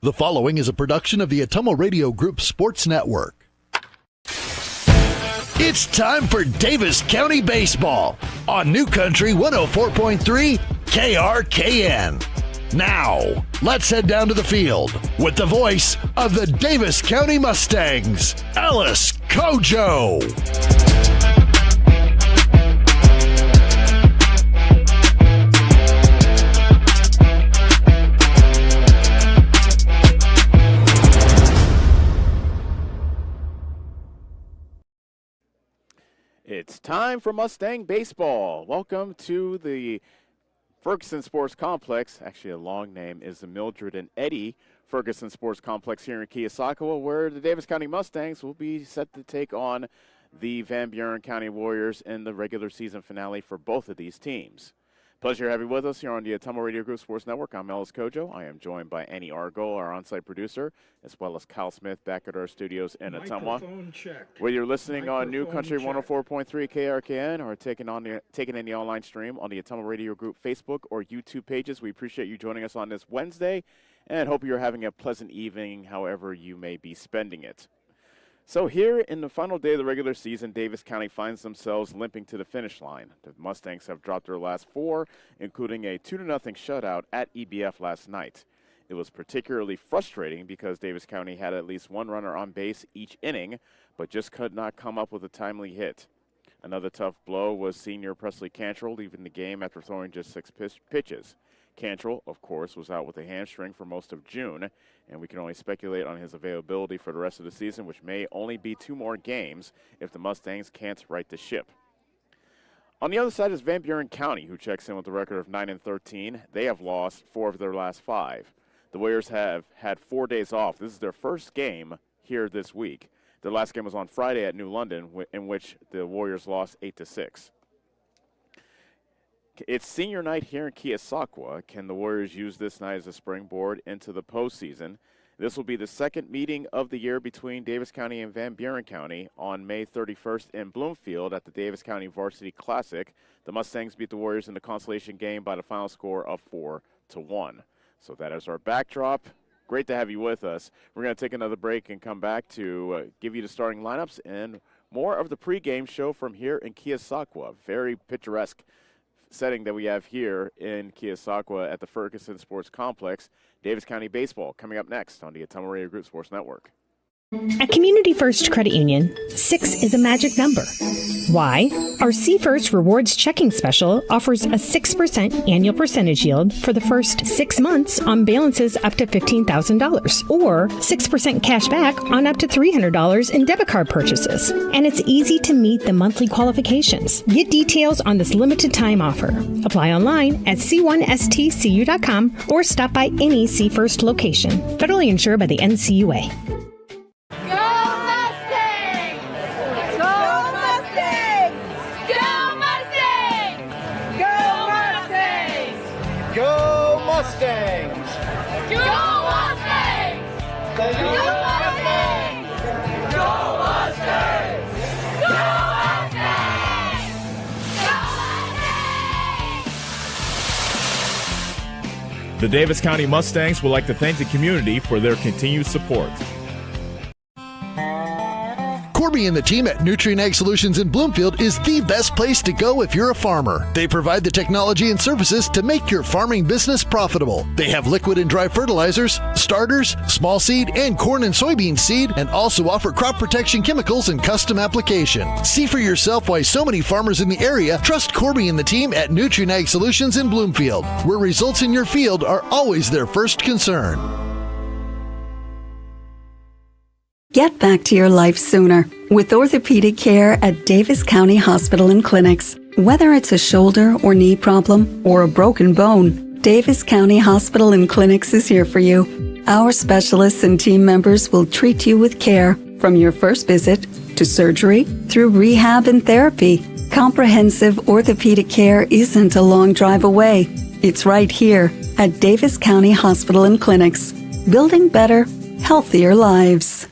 The following is a production of the Atomo Radio Group Sports Network. It's time for Davis County Baseball on New Country 104.3 KRKN. Now, let's head down to the field with the voice of the Davis County Mustangs, Alice Kojo. It's time for Mustang Baseball. Welcome to the Ferguson Sports Complex. Actually, a long name is the Mildred and Eddie Ferguson Sports Complex here in Keosauqua, where the Davis County Mustangs will be set to take on the Van Buren County Warriors in the regular season finale for both of these teams. Pleasure to have you with us here on the Atomo Radio Group Sports Network. I'm Alice Kojo. I am joined by Annie Argo, our on-site producer, as well as Kyle Smith back at our studios in Ottumwa. Whether you're listening on New Country 104.3 KRKN or taking in the online stream on the Atomo Radio Group Facebook or YouTube pages, we appreciate you joining us on this Wednesday and hope you're having a pleasant evening however you may be spending it. So here in the final day of the regular season, Davis County finds themselves limping to the finish line. The Mustangs have dropped their last four, including a 2-0 shutout at EBF last night. It was particularly frustrating because Davis County had at least one runner on base each inning, but just could not come up with a timely hit. Another tough blow was senior Presley Cantrell leaving the game after throwing just 6 pitches. Cantrell, of course, was out with a hamstring for most of June, and we can only speculate on his availability for the rest of the season, which may only be 2 more games if the Mustangs can't right the ship. On the other side is Van Buren County, who checks in with a record of 9-13. They have lost 4 of their last 5. The Warriors have had 4 days off. This is their first game here this week. Their last game was on Friday at New London, in which the Warriors lost 8-6. It's senior night here in Keosauqua. Can the Warriors use this night as a springboard into the postseason? This will be the second meeting of the year between Davis County and Van Buren County on May 31st in Bloomfield at the Davis County Varsity Classic. The Mustangs beat the Warriors in the consolation game by the final score of 4-1. So that is our backdrop. Great to have you with us. We're going to take another break and come back to give you the starting lineups and more of the pregame show from here in Keosauqua. Very picturesque setting that we have here in Keosauqua at the Ferguson Sports Complex. Davis County Baseball coming up next on the Atomo Radio Group Sports Network. At Community First Credit Union, 6 is a magic number. Why? Our C First Rewards Checking Special offers a 6% annual percentage yield for the first 6 months on balances up to $15,000, or 6% cash back on up to $300 in debit card purchases. And it's easy to meet the monthly qualifications. Get details on this limited time offer. Apply online at c1stcu.com or stop by any C First location. Federally insured by the NCUA. Go Mustangs! Go Mustangs! Go Mustangs! Go Mustangs! Go Mustangs! Go Mustangs! The Davis County Mustangs would like to thank the community for their continued support. Corby and the team at Nutrient Ag Solutions in Bloomfield is the best place to go if you're a farmer. They provide the technology and services to make your farming business profitable. They have liquid and dry fertilizers, starters, small seed, and corn and soybean seed, and also offer crop protection chemicals and custom application. See for yourself why so many farmers in the area trust Corby and the team at Nutrient Ag Solutions in Bloomfield, where results in your field are always their first concern. Get back to your life sooner with orthopedic care at Davis County Hospital and Clinics. Whether it's a shoulder or knee problem or a broken bone, Davis County Hospital and Clinics is here for you. Our specialists and team members will treat you with care from your first visit to surgery through rehab and therapy. Comprehensive orthopedic care isn't a long drive away. It's right here at Davis County Hospital and Clinics, building better, healthier lives.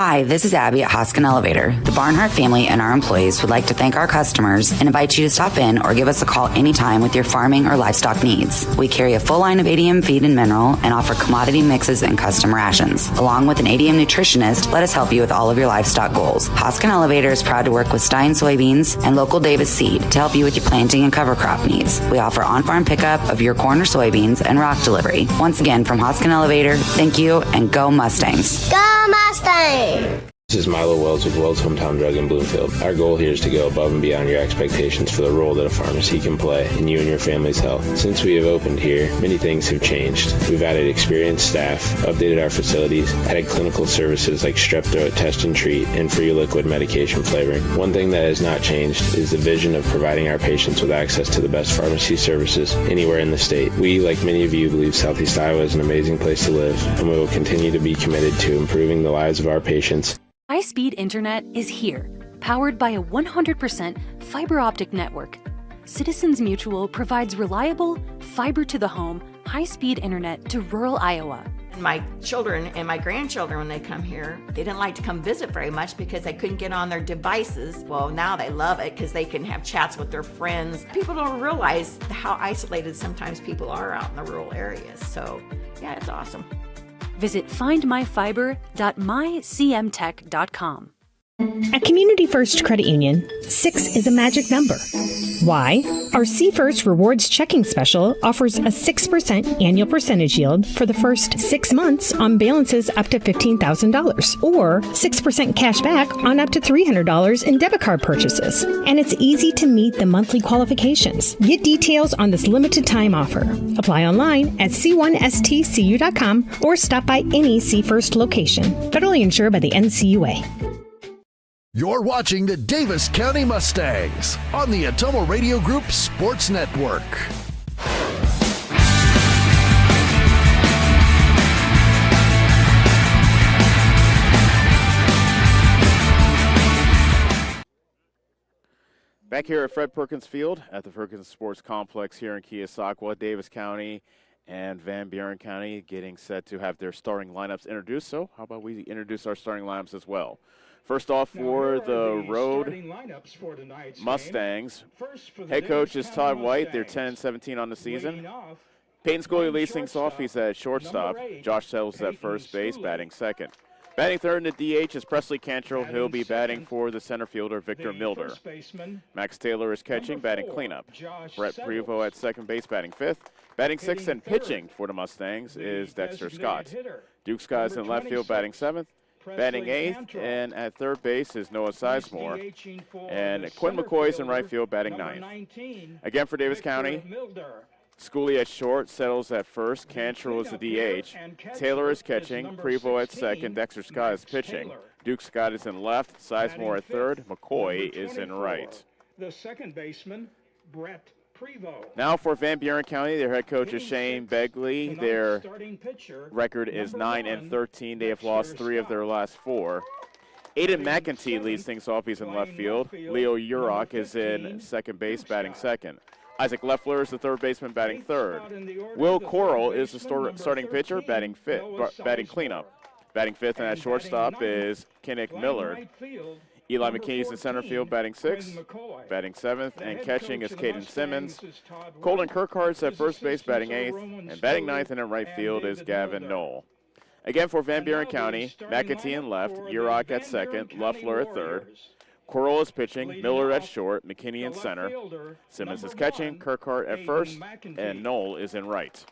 Hi, this is Abby at Hoskin Elevator. The Barnhart family and our employees would like to thank our customers and invite you to stop in or give us a call anytime with your farming or livestock needs. We carry a full line of ADM feed and mineral and offer commodity mixes and custom rations. Along with an ADM nutritionist, let us help you with all of your livestock goals. Hoskin Elevator is proud to work with Stein soybeans and local Davis seed to help you with your planting and cover crop needs. We offer on-farm pickup of your corn or soybeans and rock delivery. Once again, from Hoskin Elevator, thank you and go Mustangs. Go Mustang! This is Milo Wells with Wells Hometown Drug in Bloomfield. Our goal here is to go above and beyond your expectations for the role that a pharmacy can play in you and your family's health. Since we have opened here, many things have changed. We've added experienced staff, updated our facilities, added clinical services like strep throat test and treat, and free liquid medication flavoring. One thing that has not changed is the vision of providing our patients with access to the best pharmacy services anywhere in the state. We, like many of you, believe Southeast Iowa is an amazing place to live, and we will continue to be committed to improving the lives of our patients. High-speed internet is here, powered by a 100% fiber optic network. Citizens Mutual provides reliable, fiber-to-the-home, high-speed internet to rural Iowa. My children and my grandchildren, when they come here, they didn't like to come visit very much because they couldn't get on their devices. Well, now they love it because they can have chats with their friends. People don't realize how isolated sometimes people are out in the rural areas. So, yeah, it's awesome. Visit findmyfiber.mycmtech.com. At Community First Credit Union, 6 is a magic number. Why? Our C First Rewards Checking Special offers a 6% annual percentage yield for the first 6 months on balances up to $15,000, or 6% cash back on up to $300 in debit card purchases. And it's easy to meet the monthly qualifications. Get details on this limited time offer. Apply online at c1stcu.com or stop by any C First location. Federally insured by the NCUA. You're watching the Davis County Mustangs on the Atomo Radio Group Sports Network. Back here at Fred Perkins Field at the Perkins Sports Complex here in Keosauqua, Davis County and Van Buren County getting set to have their starting lineups introduced. So how about we introduce our starting lineups as well? First off, for the road Mustangs, head coach is Todd White. They're 10-17 on the season. Peyton Scully leads things off. He's at shortstop. Josh Settles at first base, batting second. Batting third in the DH is Presley Cantrell. He'll be batting for the center fielder, Victor Milder. Max Taylor is catching, batting cleanup. Brett Prevost at second base, batting fifth. Batting sixth and pitching for the Mustangs is Dexter Scott. Duke Scott is in left field, batting seventh. Batting eighth, and at third base is Noah Sizemore. And Quinn McCoy is in right field, batting ninth. Again for Davis County, Scully at short, Settles at first, Cantrell is the DH. Taylor is catching, Prevost at second, Dexter Scott is pitching. Duke Scott is in left, Sizemore at third, McCoy is in right. The second baseman, Brett Prevost. Now for Van Buren County, their head coach is Shane Begley. Their record is 9-13. They have lost 3 of their last 4. Aiden McEntee leads things off. He's in left field. Leo Urok is in second base, batting second. Isaac Leffler is the third baseman, batting third. Will Coral is the starting pitcher, batting cleanup. Batting fifth, and at shortstop is Kinnick Millard. Eli McKinney is in center field, batting sixth. Batting seventh, and catching is Caden Simmons. Colton Kirkhart's at first base, batting eighth. And batting ninth and in right field is Gavin Knoll. Again for Van Buren County, McEntee in left, Urok at second, Leffler at third. Coral is pitching, Miller at short, McKinney in center. Simmons is catching, Kirkhart at first, and Knoll is in right.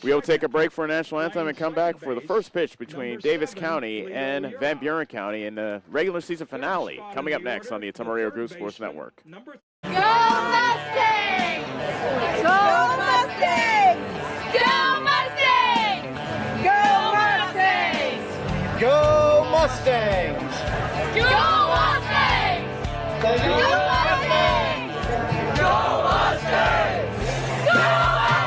We will take a break for a national anthem and come back for the first pitch between Davis County and Van Buren County in the regular season finale. Coming up next on the Atomo Radio Group Sports Network. Go Mustangs! Go Mustangs! Go Mustangs! Go Mustangs! Go Mustangs! Go Mustangs! Go Mustangs! Go Mustangs! Go Mustangs!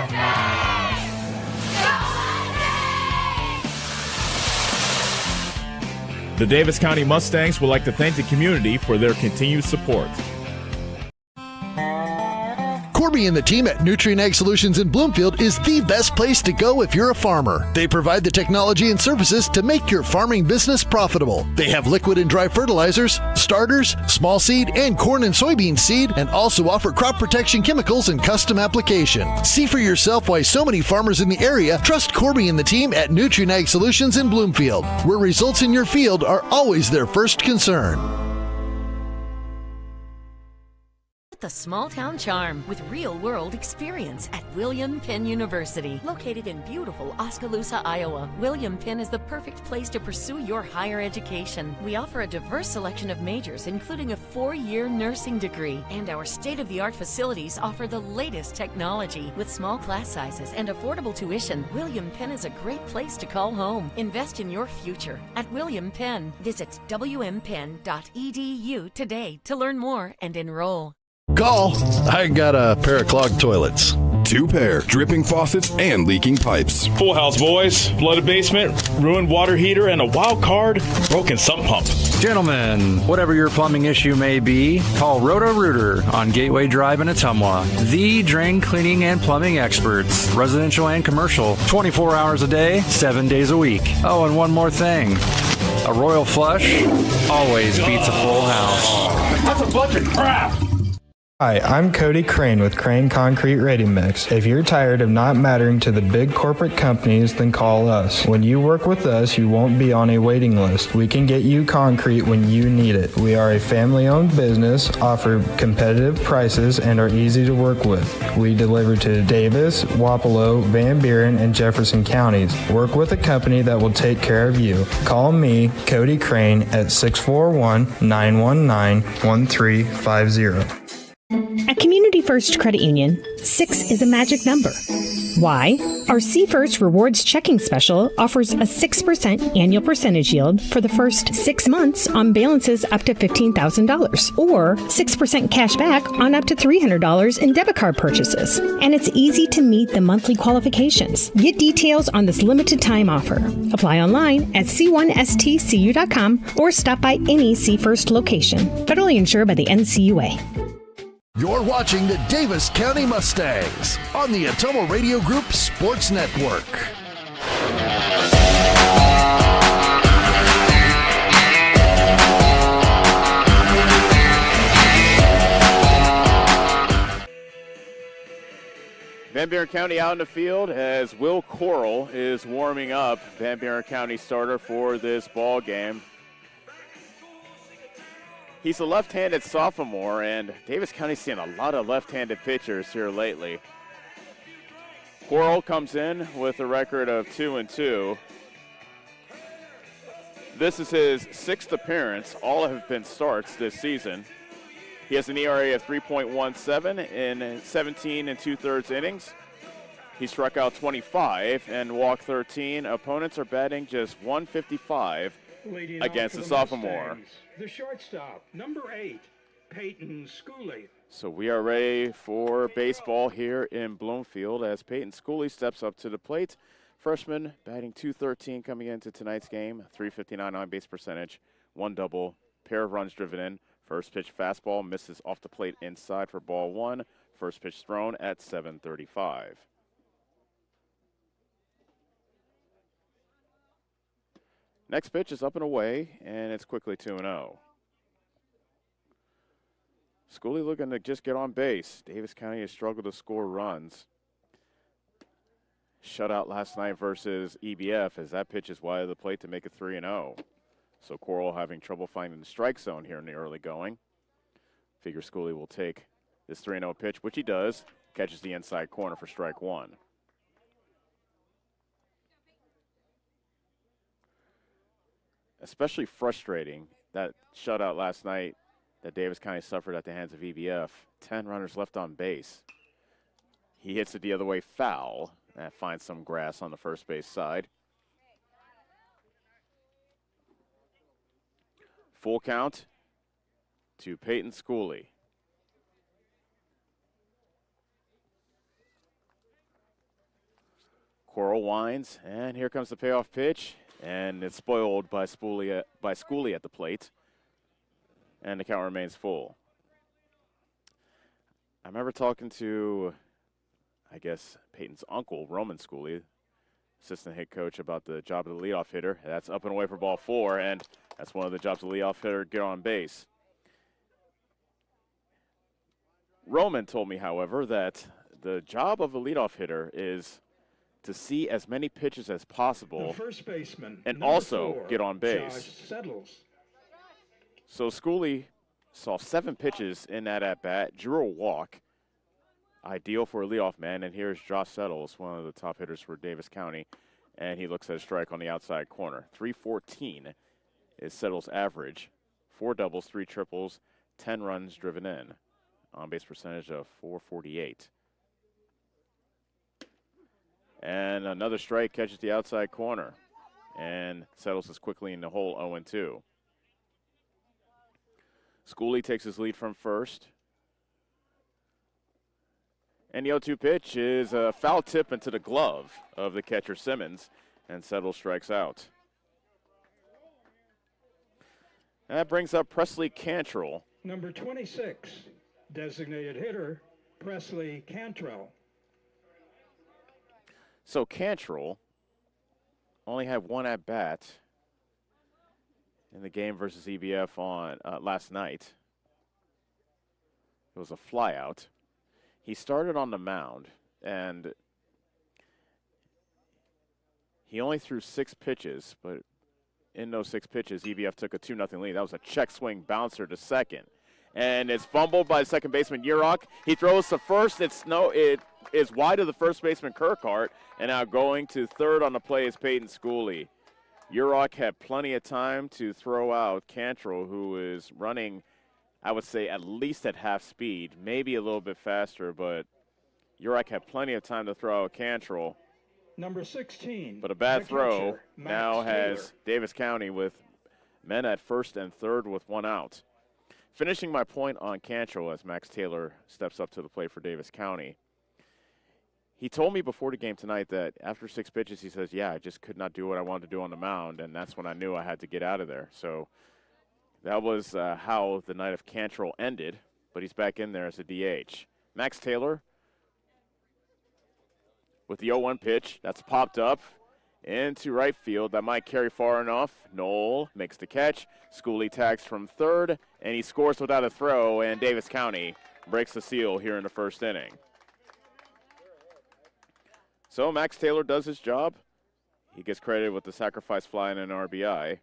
The Davis County Mustangs would like to thank the community for their continued support. Corby and the team at Nutrien Ag Solutions in Bloomfield is the best place to go if you're a farmer. They provide the technology and services to make your farming business profitable. They have liquid and dry fertilizers, starters, small seed, and corn and soybean seed, and also offer crop protection chemicals and custom application. See for yourself why so many farmers in the area trust Corby and the team at Nutrien Ag Solutions in Bloomfield, where results in your field are always their first concern. The small town charm with real-world experience at William Penn University. Located in beautiful Oskaloosa, Iowa, William Penn is the perfect place to pursue your higher education. We offer a diverse selection of majors, including a 4-year nursing degree, and our state-of-the-art facilities offer the latest technology. With small class sizes and affordable tuition, William Penn is a great place to call home. Invest in your future at William Penn. Visit wmpenn.edu today to learn more and enroll. Call. I got a pair of clogged toilets. 2 pair, dripping faucets and leaking pipes. Full house, boys. Flooded basement, ruined water heater, and a wild card, broken sump pump. Gentlemen, whatever your plumbing issue may be, call Roto-Rooter on Gateway Drive in Ottumwa. The drain cleaning and plumbing experts, residential and commercial, 24 hours a day, 7 days a week. Oh, and one more thing. A royal flush always beats a full house. That's a bunch of crap. Hi, I'm Cody Crane with Crane Concrete Ready Mix. If you're tired of not mattering to the big corporate companies, then call us. When you work with us, you won't be on a waiting list. We can get you concrete when you need it. We are a family-owned business, offer competitive prices, and are easy to work with. We deliver to Davis, Wapello, Van Buren, and Jefferson counties. Work with a company that will take care of you. Call me, Cody Crane, at 641-919-1350. At Community First Credit Union, 6 is a magic number. Why? Our C First Rewards Checking Special offers a 6% annual percentage yield for the first 6 months on balances up to $15,000, or 6% cash back on up to $300 in debit card purchases. And it's easy to meet the monthly qualifications. Get details on this limited time offer. Apply online at c1stcu.com or stop by any C First location. Federally insured by the NCUA. You're watching the Davis County Mustangs on the Ottumwa Radio Group Sports Network. Van Buren County out in the field as Will Corral is warming up, Van Buren County starter for this ball game. He's a left-handed sophomore, and Davis County's seen a lot of left-handed pitchers here lately. Corral comes in with a record of 2-2. This is his 6th appearance. All have been starts this season. He has an ERA of 3.17 in 17 2/3 innings. He struck out 25 and walked 13. Opponents are batting just .155 against the sophomore. Mustangs, the shortstop, number 8, Peyton Schooley. So we are ready for baseball here in Bloomfield as Peyton Schooley steps up to the plate. Freshman batting .213 coming into tonight's game. 359 on base percentage, 1 double, pair of runs driven in. First pitch fastball misses off the plate inside for ball 1. First pitch thrown at 7:35. Next pitch is up and away, and it's quickly 2-0. Schooley looking to just get on base. Davis County has struggled to score runs. Shutout last night versus EBF as that pitch is wide of the plate to make it 3-0. So Corral having trouble finding the strike zone here in the early going. Figure Schooley will take this 3-0 pitch, which he does. Catches the inside corner for strike 1. Especially frustrating, that shutout last night that Davis County suffered at the hands of EBF. 10 runners left on base. He hits it the other way foul. That finds some grass on the first base side. Full count to Peyton Schooley. Corral winds, and here comes the payoff pitch. And it's spoiled by Schooley at the plate. And the count remains full. I remember talking to, I guess, Peyton's uncle, Roman Schooley, assistant head coach, about the job of the leadoff hitter. That's up and away for ball 4, and that's one of the jobs of the leadoff hitter, get on base. Roman told me, however, that the job of a leadoff hitter is to see as many pitches as possible, first baseman, and also 4, get on base. Josh Settles. So Schooley saw 7 pitches in that at-bat, drew a walk, ideal for a leadoff man, and here's Josh Settles, one of the top hitters for Davis County, and he looks at a strike on the outside corner. 314 is Settles' average, 4 doubles, 3 triples, 10 runs driven in, on-base percentage of .448. And another strike catches the outside corner, and Settles is quickly in the hole, 0-2. Schooley takes his lead from first. And the 0-2 pitch is a foul tip into the glove of the catcher Simmons, and Settles strikes out. And that brings up Presley Cantrell. Number 26, designated hitter, Presley Cantrell. So Cantrell only had 1 at-bat in the game versus EBF on last night. It was a flyout. He started on the mound, and he only threw 6 pitches, but in those 6 pitches, EBF took a 2-0 lead. That was a check swing bouncer to second. And it's fumbled by second baseman Urok. He throws to first. It is wide of the first baseman Kirkhart, and now going to third on the play is Peyton Schooley. Urok had plenty of time to throw out Cantrell, who is running, I would say, at least at half speed, maybe a little bit faster, but Urok had plenty of time to throw out Cantrell. Number 16. But a bad throw catcher, now Max has Taylor. Davis County with men at first and third with 1 out. Finishing my point on Cantrell as Max Taylor steps up to the plate for Davis County. He told me before the game tonight that after 6 pitches, he says, yeah, I just could not do what I wanted to do on the mound, and that's when I knew I had to get out of there. So that was how the night of Cantrell ended, but he's back in there as a DH. Max Taylor with the 0-1 pitch. That's popped up into right field. That might carry far enough. Knoll makes the catch. Schooley tags from third, and he scores without a throw, and Davis County breaks the seal here in the first inning. So Max Taylor does his job. He gets credited with the sacrifice fly and an RBI.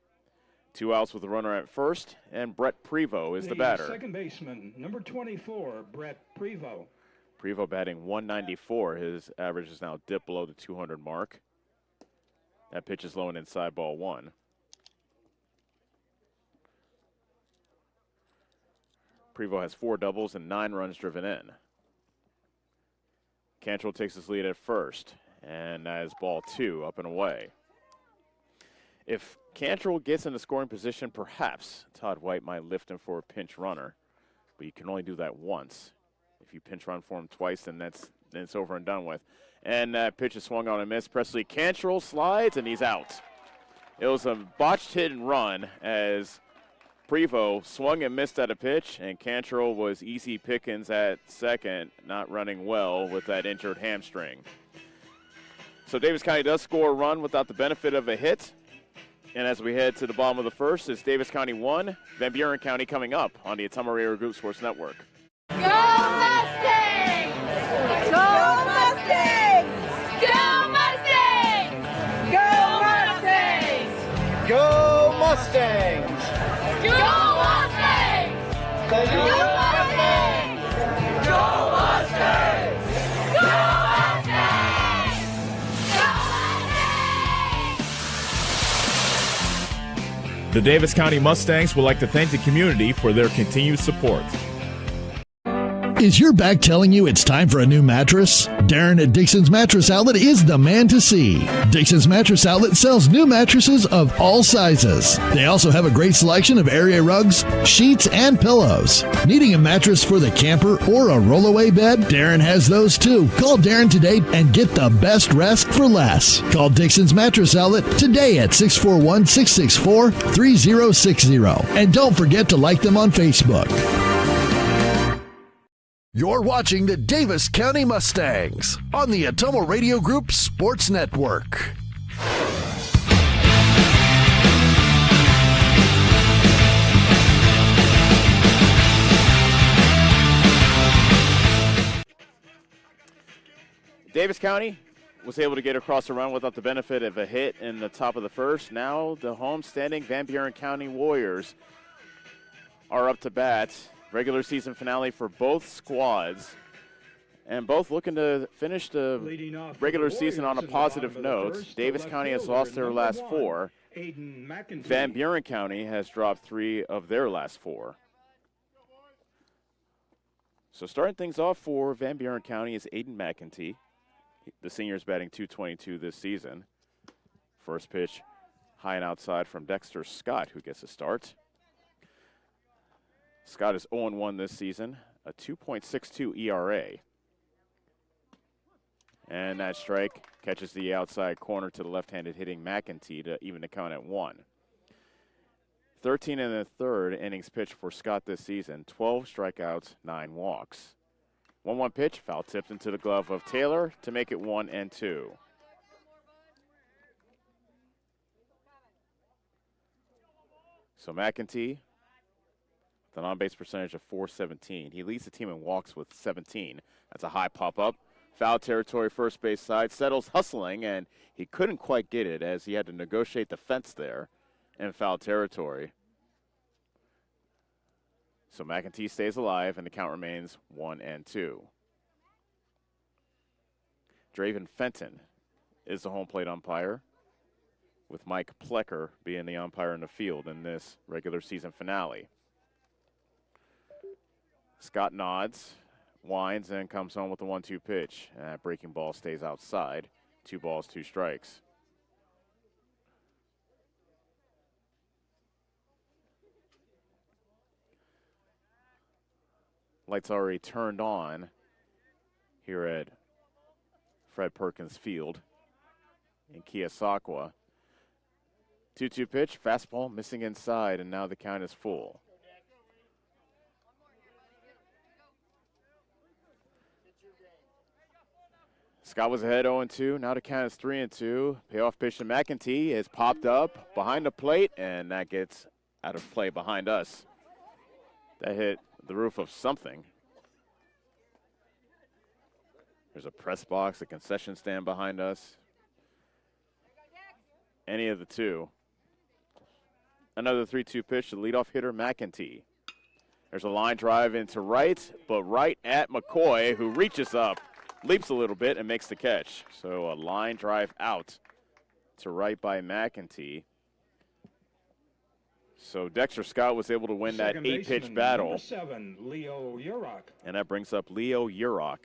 2 outs with a runner at first, and Brett Prevost is the batter. Second baseman, number 24, Brett Prevost. Prevost batting 194. His average is now dipped below the 200 mark. That pitch is low and inside, ball 1. Prevost has 4 doubles and 9 runs driven in. Cantrell takes his lead at first, and that is ball 2, up and away. If Cantrell gets in a scoring position, perhaps Todd White might lift him for a pinch runner, but you can only do that once. If you pinch run for him twice, then it's over and done with. And that pitch is swung on and missed. Presley Cantrell slides, and he's out. It was a botched hit and run as Prevost swung and missed at a pitch, and Cantrell was easy pickings at second, not running well with that injured hamstring. So Davis County does score a run without the benefit of a hit. And as we head to the bottom of the first, it's Davis County 1, Van Buren County coming up on the Ottumwa Raider Group Sports Network. Go Mustangs! Go Mustangs! Go Mustangs! Go Mustangs! Go Mustangs! Go Mustangs! Go Mustangs! Go Mustangs! Go Mustangs! The Davis County Mustangs would like to thank the community for their continued support. Is your back telling you it's time for a new mattress? Darren at Dixon's Mattress Outlet is the man to see. Dixon's Mattress Outlet sells new mattresses of all sizes. They also have a great selection of area rugs, sheets, and pillows. Needing a mattress for the camper or a rollaway bed? Darren has those too. Call Darren today and get the best rest for less. Call Dixon's Mattress Outlet today at 641-664-3060. And don't forget to like them on Facebook. You're watching the Davis County Mustangs on the Atomo Radio Group Sports Network. Davis County was able to get across the run without the benefit of a hit in the top of the first. Now the home-standing Van Buren County Warriors are up to bat. Regular season finale for both squads, and both looking to finish the regular season on a positive note. Davis County has lost their last 4. Van Buren County has dropped 3 of their last 4. So starting things off for Van Buren County is Aiden McEntee. The senior is batting .222 this season. First pitch high and outside from Dexter Scott, who gets a start. Scott is 0-1 this season, a 2.62 ERA. And that strike catches the outside corner to the left-handed hitting McEntee to even the count at 1. 13 in the third innings pitched for Scott this season, 12 strikeouts, 9 walks. 1-1 pitch, foul tipped into the glove of Taylor to make it 1-2. So McEntee, with an on-base percentage of .417. He leads the team in walks with 17. That's a high pop-up. Foul territory, first base side. Settles hustling, and he couldn't quite get it as he had to negotiate the fence there in foul territory. So McEntee stays alive, and the count remains 1-2. Draven Fenton is the home plate umpire, with Mike Plecker being the umpire in the field in this regular season finale. Scott nods, winds, and comes home with the 1-2 pitch. That breaking ball stays outside. 2 balls, 2 strikes. Lights already turned on here at Fred Perkins Field in Keosauqua. 2-2 pitch, fastball missing inside, and now the count is full. Scott was ahead 0-2. Now the count is 3-2. Payoff pitch to McEntee is popped up behind the plate, and that gets out of play behind us. That hit the roof of something. There's a press box, a concession stand behind us. Any of the two. Another 3-2 pitch to leadoff hitter McEntee. There's a line drive into right, but right at McCoy, who reaches up, leaps a little bit, and makes the catch. So a line drive out to right by McEntee. So Dexter Scott was able to win that 8-pitch battle. Number 7, Leo Urach. And that brings up Leo Urach.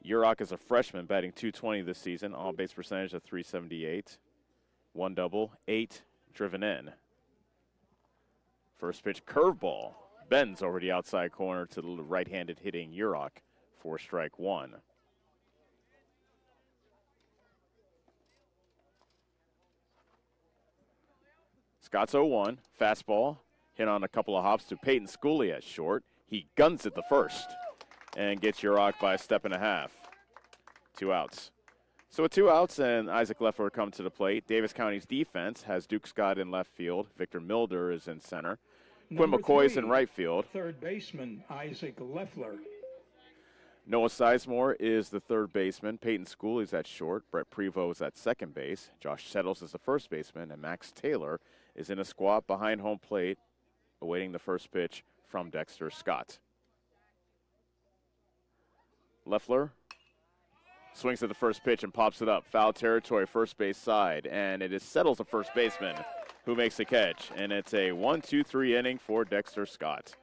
Urach is a freshman batting .220 this season, on-base percentage of .378. 1 double, 8 driven in. First pitch curveball. Bends over the outside corner to the right-handed hitting Urach for strike 1. Scott's 0-1. Fastball hit on a couple of hops to Peyton Schooley at short. He guns it the first and gets Urach by a step and a half. 2 outs. So with 2 outs and Isaac Leffler come to the plate, Davis County's defense has Duke Scott in left field. Victor Milder is in center. Quinn McCoy's in right field. Third baseman Isaac Leffler. Noah Sizemore is the third baseman. Peyton Schooley's at short. Brett Prevost is at second base. Josh Settles is the first baseman. And Max Taylor is in a squat behind home plate, awaiting the first pitch from Dexter Scott. Leffler swings at the first pitch and pops it up. Foul territory, first base side. And it is Settles, the first baseman, who makes the catch. And it's a 1-2-3 inning for Dexter Scott.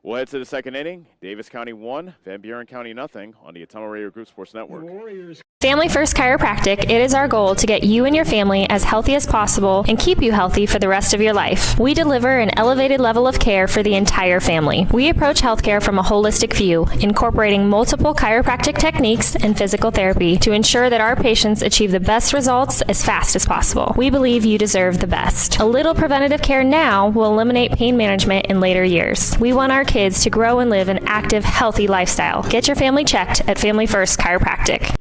We'll head to the second inning. Davis County 1, Van Buren County 0 on the Atomo Radio Group Sports Network. The Warriors Family First Chiropractic, it is our goal to get you and your family as healthy as possible and keep you healthy for the rest of your life. We deliver an elevated level of care for the entire family. We approach healthcare from a holistic view, incorporating multiple chiropractic techniques and physical therapy to ensure that our patients achieve the best results as fast as possible. We believe you deserve the best. A little preventative care now will eliminate pain management in later years. We want our kids to grow and live an active, healthy lifestyle. Get your family checked at Family First Chiropractic.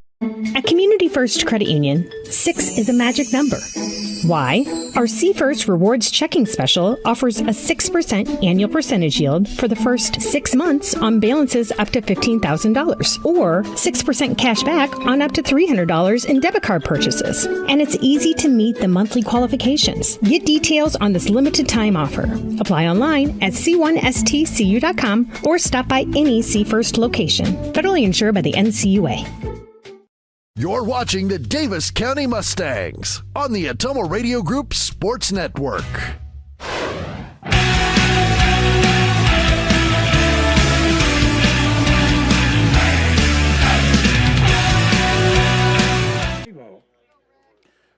At Community First Credit Union, 6 is a magic number. Why? Our C First Rewards Checking Special offers a 6% annual percentage yield for the first 6 months on balances up to $15,000, or 6% cash back on up to $300 in debit card purchases. And it's easy to meet the monthly qualifications. Get details on this limited time offer. Apply online at c1stcu.com or stop by any C First location. Federally insured by the NCUA. You're watching the Davis County Mustangs on the Atomo Radio Group Sports Network.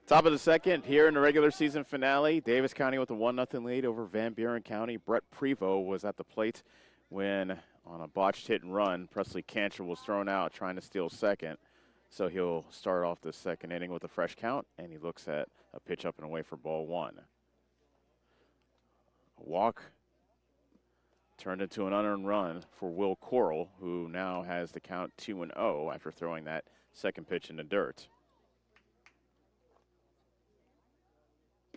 Top of the second here in the regular season finale. Davis County with a 1-0 lead over Van Buren County. Brett Prevost was at the plate when, on a botched hit and run, Presley Cantor was thrown out trying to steal second. So he'll start off the second inning with a fresh count, and he looks at a pitch up and away for ball one. A walk turned into an unearned run for Will Coral, who now has the count 2-0 after throwing that second pitch in the dirt.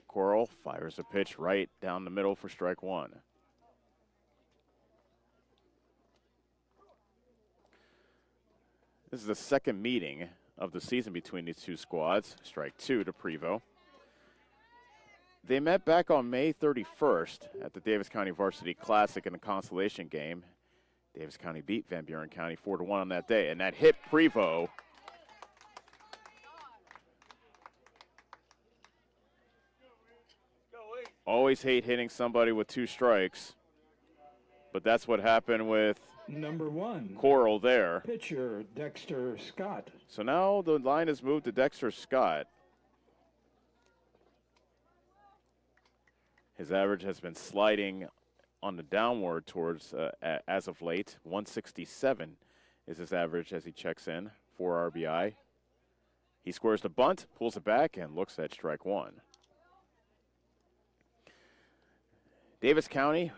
Coral fires a pitch right down the middle for strike one. This is the second meeting of the season between these two squads. Strike two to Prevost. They met back on May 31st at the Davis County Varsity Classic in a consolation game. Davis County beat Van Buren County 4-1 on that day, and that hit Prevost. Always hate hitting somebody with two strikes, but that's what happened with Number one, Coral there. Pitcher Dexter Scott. So now the line has moved to Dexter Scott. His average has been sliding on the downward towards, as of late. 167 is his average as he checks in for RBI. He squares the bunt, pulls it back, and looks at strike one. Davis County,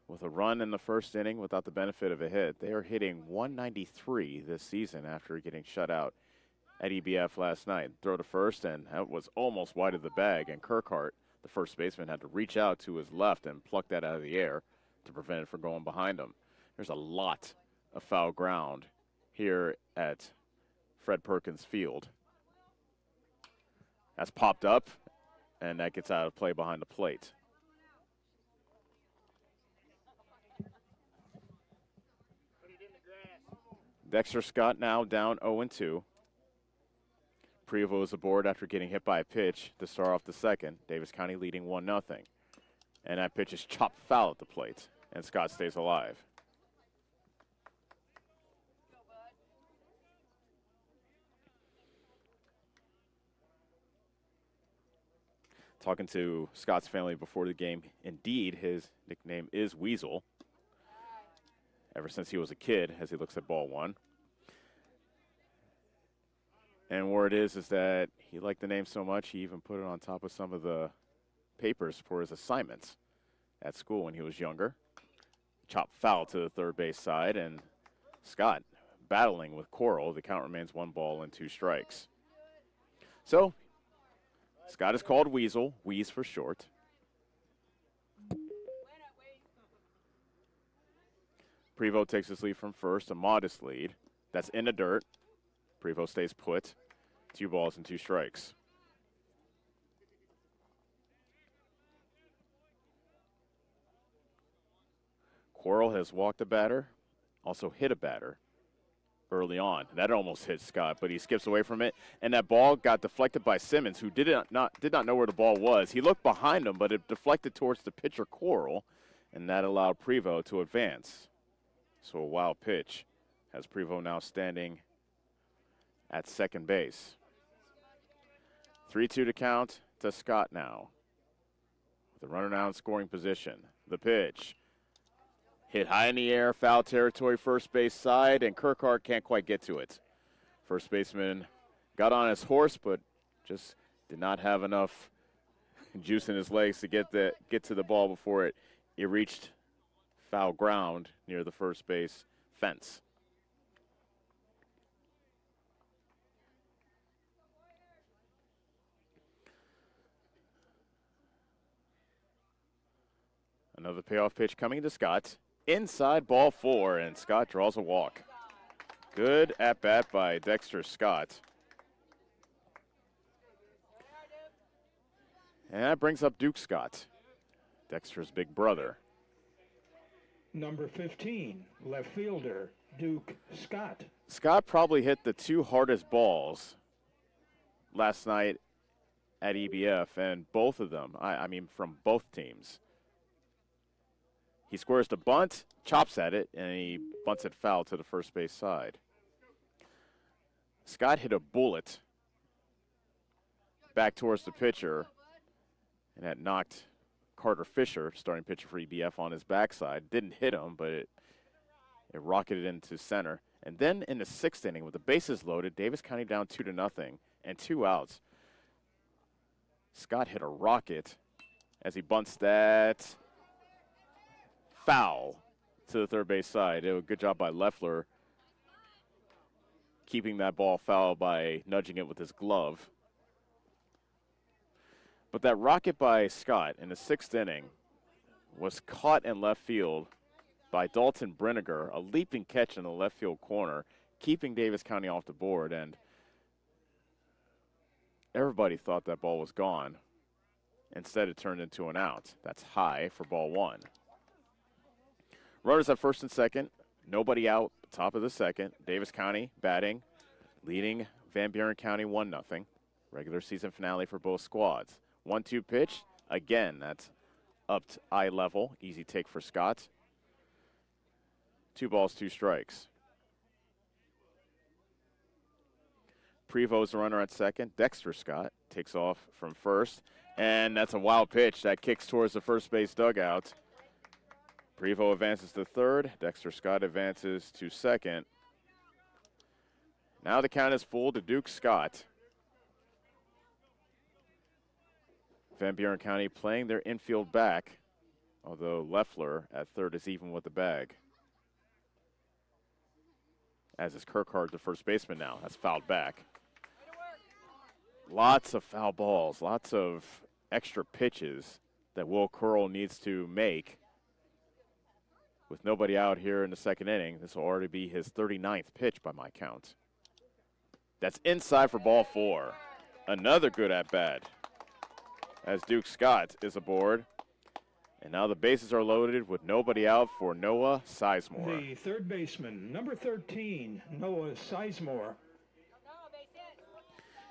with a run in the first inning without the benefit of a hit, they are hitting 193 this season after getting shut out at EBF last night. Throw to first, and that was almost wide of the bag, and Kirkhart, the first baseman, had to reach out to his left and pluck that out of the air to prevent it from going behind him. There's a lot of foul ground here at Fred Perkins Field. That's popped up, and that gets out of play behind the plate. Dexter Scott now down 0-2. Prevost aboard after getting hit by a pitch to start off the second. Davis County leading 1-0. And that pitch is chopped foul at the plate, and Scott stays alive. Talking to Scott's family before the game, indeed, his nickname is Weasel, ever since he was a kid, as he looks at ball one. And word is that he liked the name so much, he even put it on top of some of the papers for his assignments at school when he was younger. Chopped foul to the third base side, and Scott battling with Coral. The count remains 1-2 strikes. So Scott is called Weasel, Wheeze for short. Prevost takes his lead from first, a modest lead. That's in the dirt. Prevost stays put. 2-2 strikes. Coral has walked a batter, also hit a batter early on. That almost hit Scott, but he skips away from it, and that ball got deflected by Simmons, who did not know where the ball was. He looked behind him, but it deflected towards the pitcher Coral, and that allowed Prevost to advance. So a wild pitch has Prevost now standing at second base. 3-2 to count to Scott now. The runner now in scoring position. The pitch. Hit high in the air, foul territory, first base side, and Kirkhart can't quite get to it. First baseman got on his horse, but just did not have enough juice in his legs to get to the ball before it reached foul ground near the first base fence. Another payoff pitch coming to Scott. Inside, ball 4, and Scott draws a walk. Good at-bat by Dexter Scott. And that brings up Duke Scott, Dexter's big brother. Number 15, left fielder, Duke Scott. Scott probably hit the 2 hardest balls last night at EBF, and both of them, I mean from both teams. He squares the bunt, chops at it, and he bunts it foul to the first base side. Scott hit a bullet back towards the pitcher, and that knocked Carter Fisher, starting pitcher for EBF, on his backside. Didn't hit him, but it rocketed into center. And then in the 6th inning, with the bases loaded, Davis County down 2-0 and 2 outs. Scott hit a rocket as he bunts that foul to the third base side. It was a good job by Leffler keeping that ball foul by nudging it with his glove. But that rocket by Scott in the 6th inning was caught in left field by Dalton Brinegar, a leaping catch in the left field corner, keeping Davis County off the board, and everybody thought that ball was gone. Instead, it turned into an out. That's high for ball 1. Runners at first and second, nobody out, top of the second. Davis County batting, leading Van Buren County 1-0. Regular season finale for both squads. 1-2 pitch, again, that's up to eye level. Easy take for Scott. 2 balls, 2 strikes. Prevo's the runner at second. Dexter Scott takes off from first, and that's a wild pitch that kicks towards the first base dugout. Prevo advances to third. Dexter Scott advances to second. Now the count is full to Duke Scott. Van Buren County playing their infield back, although Leffler at third is even with the bag. As is Kirkhart, the first baseman now. That's fouled back. Lots of foul balls, lots of extra pitches that Will Curl needs to make. With nobody out here in the 2nd inning, this will already be his 39th pitch by my count. That's inside for ball 4. Another good at-bat as Duke Scott is aboard. And now the bases are loaded with nobody out for Noah Sizemore. The third baseman, number 13, Noah Sizemore.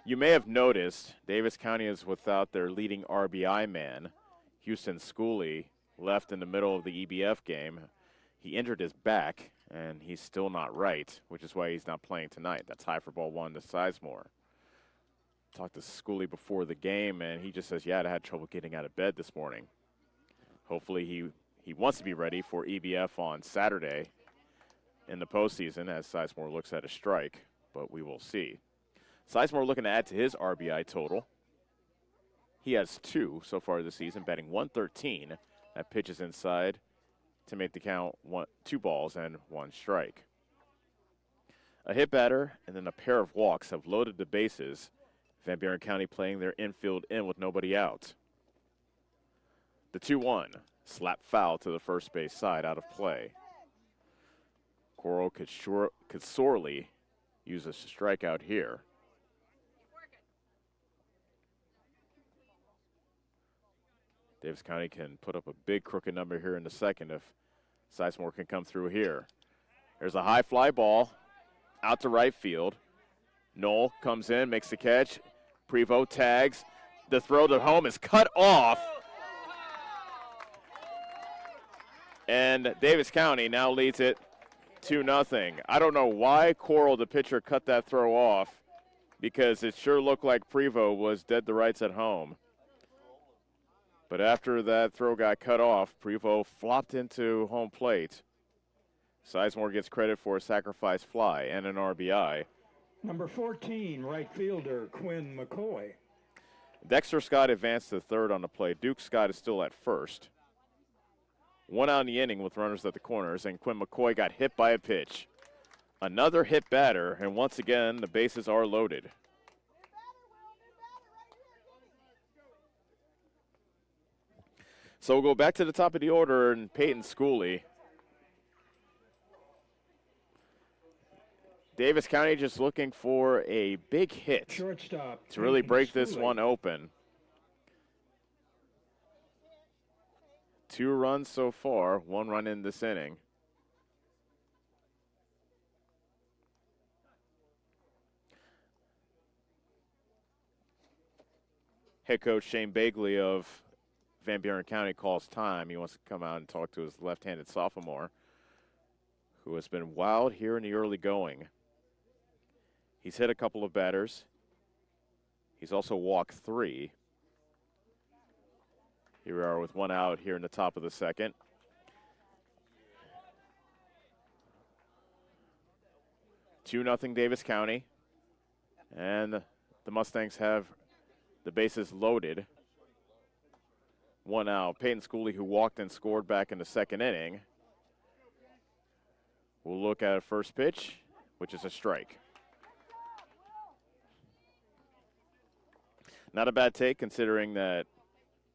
You may have noticed Davis County is without their leading RBI man. Houston Schooley left in the middle of the EBF game. He injured his back, and he's still not right, which is why he's not playing tonight. That's high for ball 1 to Sizemore. Talked to Schooley before the game, and he just says, yeah, I had trouble getting out of bed this morning. Hopefully he wants to be ready for EBF on Saturday in the postseason as Sizemore looks at a strike, but we will see. Sizemore looking to add to his RBI total. He has 2 so far this season, batting .113. That pitches inside to make the count 2 balls and 1 strike. A hit batter and then a pair of walks have loaded the bases. Van Buren County playing their infield in with nobody out. The 2-1, slap foul to the first base side, out of play. Coral could sorely use a strikeout here. Davis County can put up a big crooked number here in the 2nd if Sizemore can come through here. There's a high fly ball out to right field. Knoll comes in, makes the catch. Prevost tags. The throw to home is cut off. And Davis County now leads it 2-0. I don't know why Coral, the pitcher, cut that throw off. because it sure looked like Prevost was dead to rights at home. But after that throw got cut off, Prevost flopped into home plate. Sizemore gets credit for a sacrifice fly and an RBI. Number 14, right fielder Quinn McCoy. Dexter Scott advanced to third on the play. Duke Scott is still at first. 1 out in the inning with runners at the corners, and Quinn McCoy got hit by a pitch. Another hit batter, and once again, the bases are loaded. So we'll go back to the top of the order, and Peyton Schooley. Davis County just looking for a big hit Shortstop to really break this Schooley. one open. 2 runs so far, 1 run in this inning. Head coach Shane Bagley of Van Buren County calls time. He wants to come out and talk to his left-handed sophomore, who has been wild here in the early going. He's hit a couple of batters. He's also walked 3. Here we are with 1 out here in the top of the second. Two 2-0 Davis County. And the Mustangs have the bases loaded. 1 out. Peyton Schooley, who walked and scored back in the second inning. We'll look at a first pitch, which is a strike. Not a bad take considering that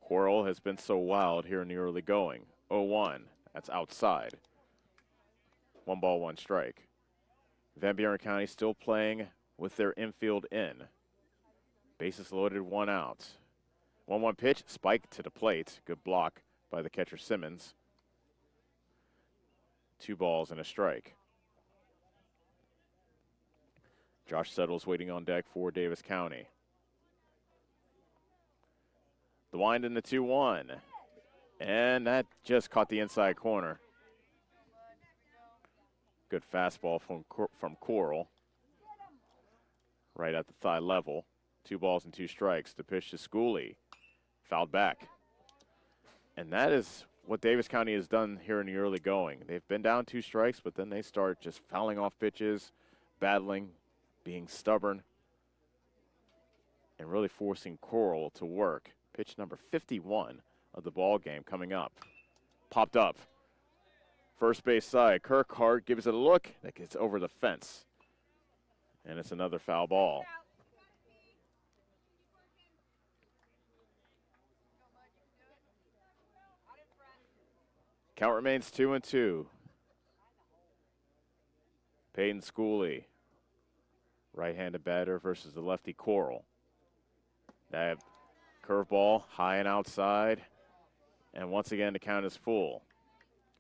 Quarrel has been so wild here in the early going. 0-1, that's outside. 1 ball, 1 strike. Van Buren County still playing with their infield in. Bases loaded, 1 out. 1-1 pitch, spike to the plate. Good block by the catcher Simmons. 2 balls and a strike. Josh Settles waiting on deck for Davis County. The wind in the 2-1. And that just caught the inside corner. Good fastball from Coral. Right at the thigh level. 2 balls and 2 strikes. The pitch to Schooley. Fouled back. And that is what Davis County has done here in the early going. They've been down 2 strikes, but then they start just fouling off pitches, battling, being stubborn, and really forcing Coral to work. Pitch number 51 of the ball game coming up. Popped up. First base side. Kirkhart gives it a look. That gets over the fence. And it's another foul ball. Count remains 2-2. Peyton Schooley, right-handed batter versus the lefty Coral. That curveball high and outside, and once again the count is full.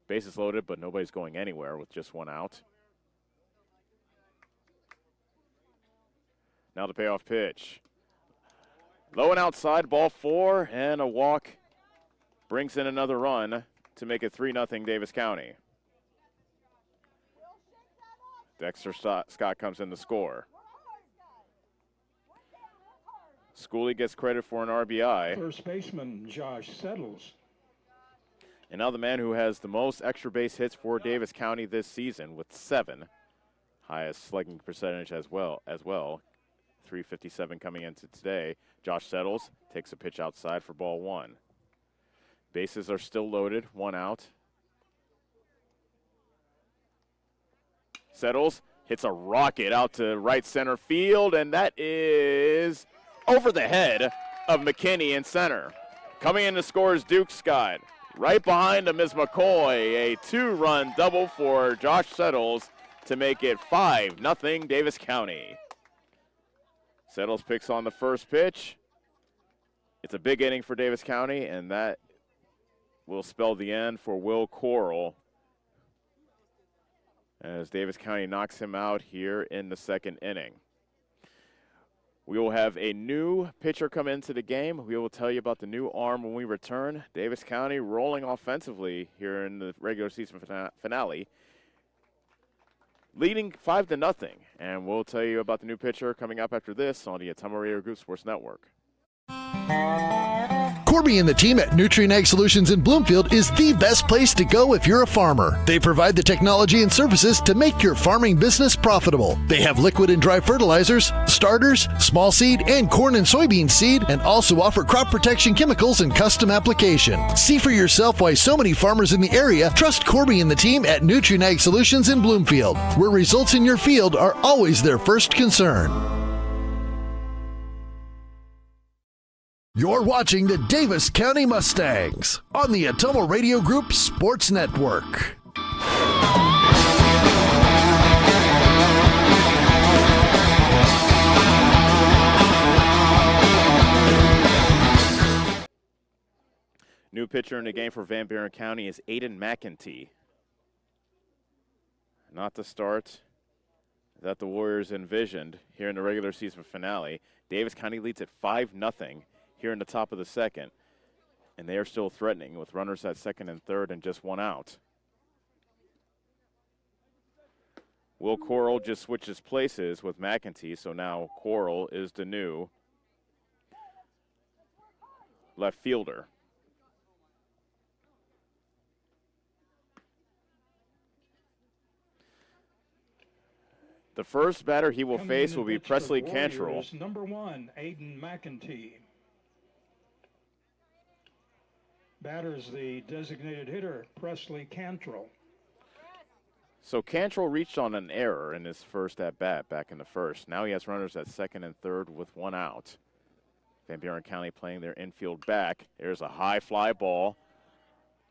Bases loaded, but nobody's going anywhere with just 1 out. Now the payoff pitch. Low and outside, ball 4, and a walk brings in another run to make it 3-0 Davis County. Dexter Scott comes in to score. Schooley gets credit for an RBI. First baseman Josh Settles. And now the man who has the most extra base hits for Davis County this season with 7. Highest slugging percentage as well. 357 coming into today. Josh Settles takes a pitch outside for ball 1. Bases are still loaded, 1 out. Settles hits a rocket out to right center field, and that is over the head of McKinney in center. Coming in to score is Duke Scott. Right behind him is McCoy, a 2-run double for Josh Settles to make it 5-0 Davis County. Settles picks on the first pitch. It's a big inning for Davis County, and that will spell the end for Will Coral as Davis County knocks him out here in the second inning. We will have a new pitcher come into the game. We will tell you about the new arm when we return. Davis County rolling offensively here in the regular season finale. leading 5-0. And we'll tell you about the new pitcher coming up after this on the Ottumwa Radio Group Sports Network. Corby and the team at Nutrien Ag Solutions in Bloomfield is the best place to go if you're a farmer. They provide the technology and services to make your farming business profitable. They have liquid and dry fertilizers, starters, small seed, and corn and soybean seed, and also offer crop protection chemicals and custom application. See for yourself why so many farmers in the area trust Corby and the team at Nutrien Ag Solutions in Bloomfield, where results in your field are always their first concern. You're watching the Davis County Mustangs on the Ottumwa Radio Group Sports Network. New pitcher in the game for Van Buren County is Aiden McEntee. Not the start that the Warriors envisioned here in the regular season finale. Davis County leads at 5-0. Here in the top of the second, and they are still threatening with runners at second and third and just one out. Will Coral just switches places with McEntee, so now Coral is the new left fielder. The first batter he will face will be Presley Cantrell. Number 1, Aiden McEntee. Batter's the designated hitter, Presley Cantrell. So Cantrell reached on an error in his first at-bat back in the first. Now he has runners at second and third with one out. Van Buren County playing their infield back. There's a high fly ball,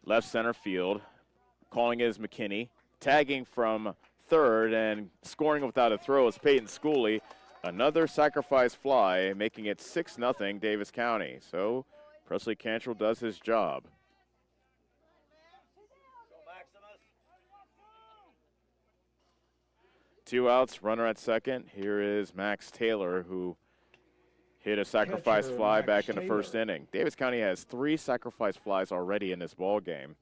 left center field. Calling is McKinney. Tagging from third and scoring without a throw is Peyton Schooley. Another sacrifice fly, making it 6-0 Davis County. So Presley Cantrell does his job. Two outs, runner at second. Here is Max Taylor, who hit a sacrifice fly back in the first inning. Davis County has 3 sacrifice flies already in this ball game.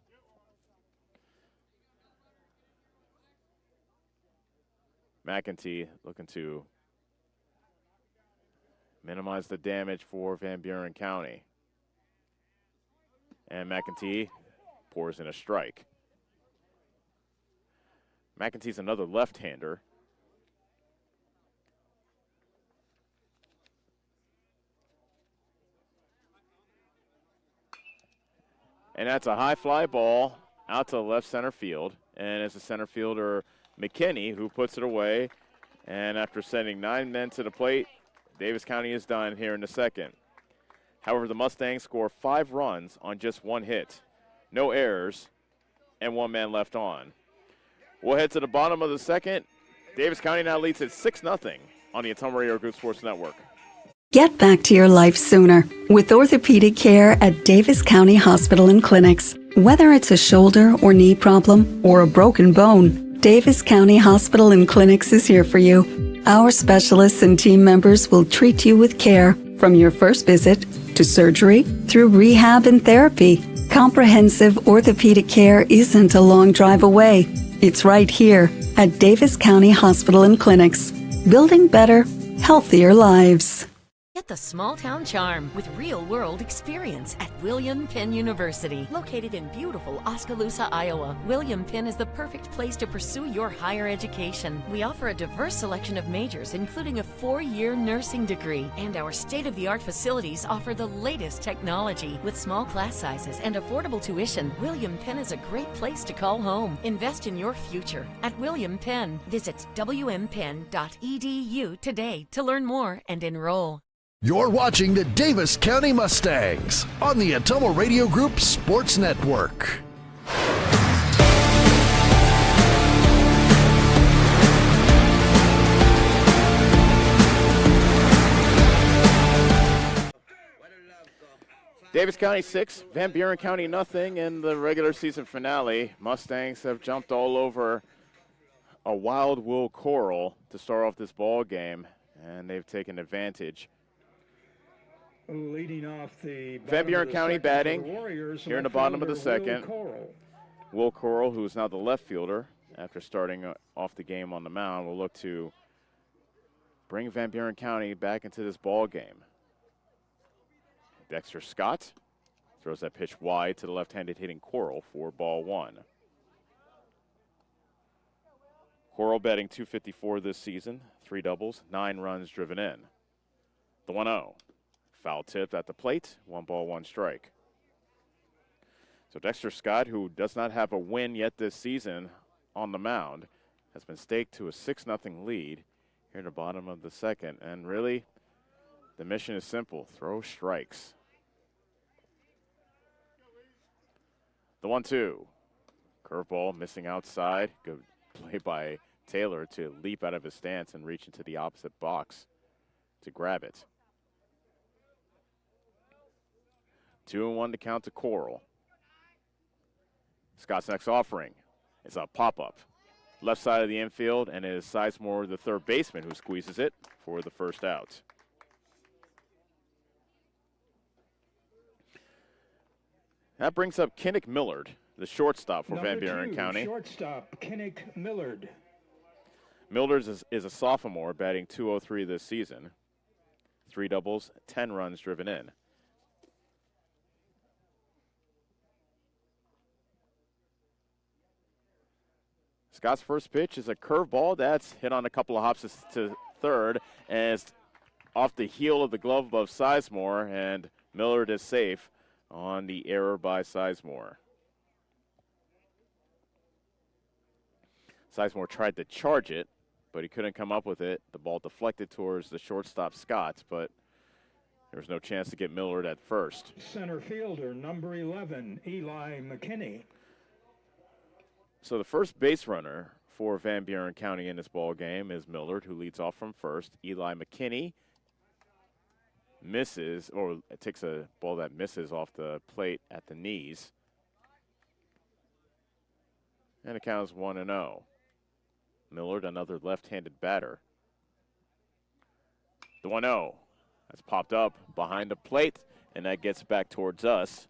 McEntee looking to minimize the damage for Van Buren County. And McEntee pours in a strike. McEntee's another left-hander. And that's a high fly ball out to left center field. And it's a center fielder, McKinney, who puts it away. And after sending 9 men to the plate, Davis County is done here in the second. However, the Mustangs score 5 runs on just 1 hit. No errors, and 1 man left on. We'll head to the bottom of the second. Davis County now leads at 6-0 on the Ottumwa Radio Group Sports Network. Get back to your life sooner with orthopedic care at Davis County Hospital and Clinics. Whether it's a shoulder or knee problem or a broken bone, Davis County Hospital and Clinics is here for you. Our specialists and team members will treat you with care from your first visit to surgery through rehab and therapy. Comprehensive orthopedic care isn't a long drive away. It's right here at Davis County Hospital and Clinics, building better, healthier lives. Get the small town charm with real-world experience at William Penn University. Located in beautiful Oskaloosa, Iowa, William Penn is the perfect place to pursue your higher education. We offer a diverse selection of majors, including a 4-year nursing degree. And our state-of-the-art facilities offer the latest technology. With small class sizes and affordable tuition, William Penn is a great place to call home. Invest in your future at William Penn. Visit wmpenn.edu today to learn more and enroll. You're watching the Davis County Mustangs on the Ottumwa Radio Group Sports Network. Davis County 6, Van Buren County nothing in the regular season finale. Mustangs have jumped all over a wild Will Coral to start off this ball game, and they've taken advantage. Leading off the Van Buren County batting Warriors, here in the bottom of the second. Will Coral, who is now the left fielder, after starting off the game on the mound, will look to bring Van Buren County back into this ball game. Dexter Scott throws that pitch wide to the left-handed hitting Coral for ball one. Coral batting .254 this season, 3 doubles, 9 runs driven in. The 1-0. Foul tipped at the plate, 1 ball, 1 strike. So Dexter Scott, who does not have a win yet this season on the mound, has been staked to a 6-0 lead here in the bottom of the second. And really, the mission is simple: throw strikes. The 1-2. Curveball missing outside. Good play by Taylor to leap out of his stance and reach into the opposite box to grab it. 2-1 to count to Coral. Scott's next offering is a pop-up. Left side of the infield, and it is Sizemore, the third baseman, who squeezes it for the first out. That brings up Kinnick Millard, the shortstop for Van Buren County. Shortstop, Kinnick Millard. Millard is a sophomore, batting .203 this season. 3 doubles, 10 runs driven in. Scott's first pitch is a curveball that's hit on a couple of hops to third, and it's off the heel of the glove of Sizemore, and Millard is safe on the error by Sizemore. Sizemore tried to charge it, but he couldn't come up with it. The ball deflected towards the shortstop Scott, but there was no chance to get Millard at first. Center fielder, number 11, Eli McKinney. So the first base runner for Van Buren County in this ball game is Millard, who leads off from first. Eli McKinney misses, or takes a ball that misses off the plate at the knees. And it counts 1-0. Millard, another left-handed batter. The 1-0 has popped up behind the plate, and that gets back towards us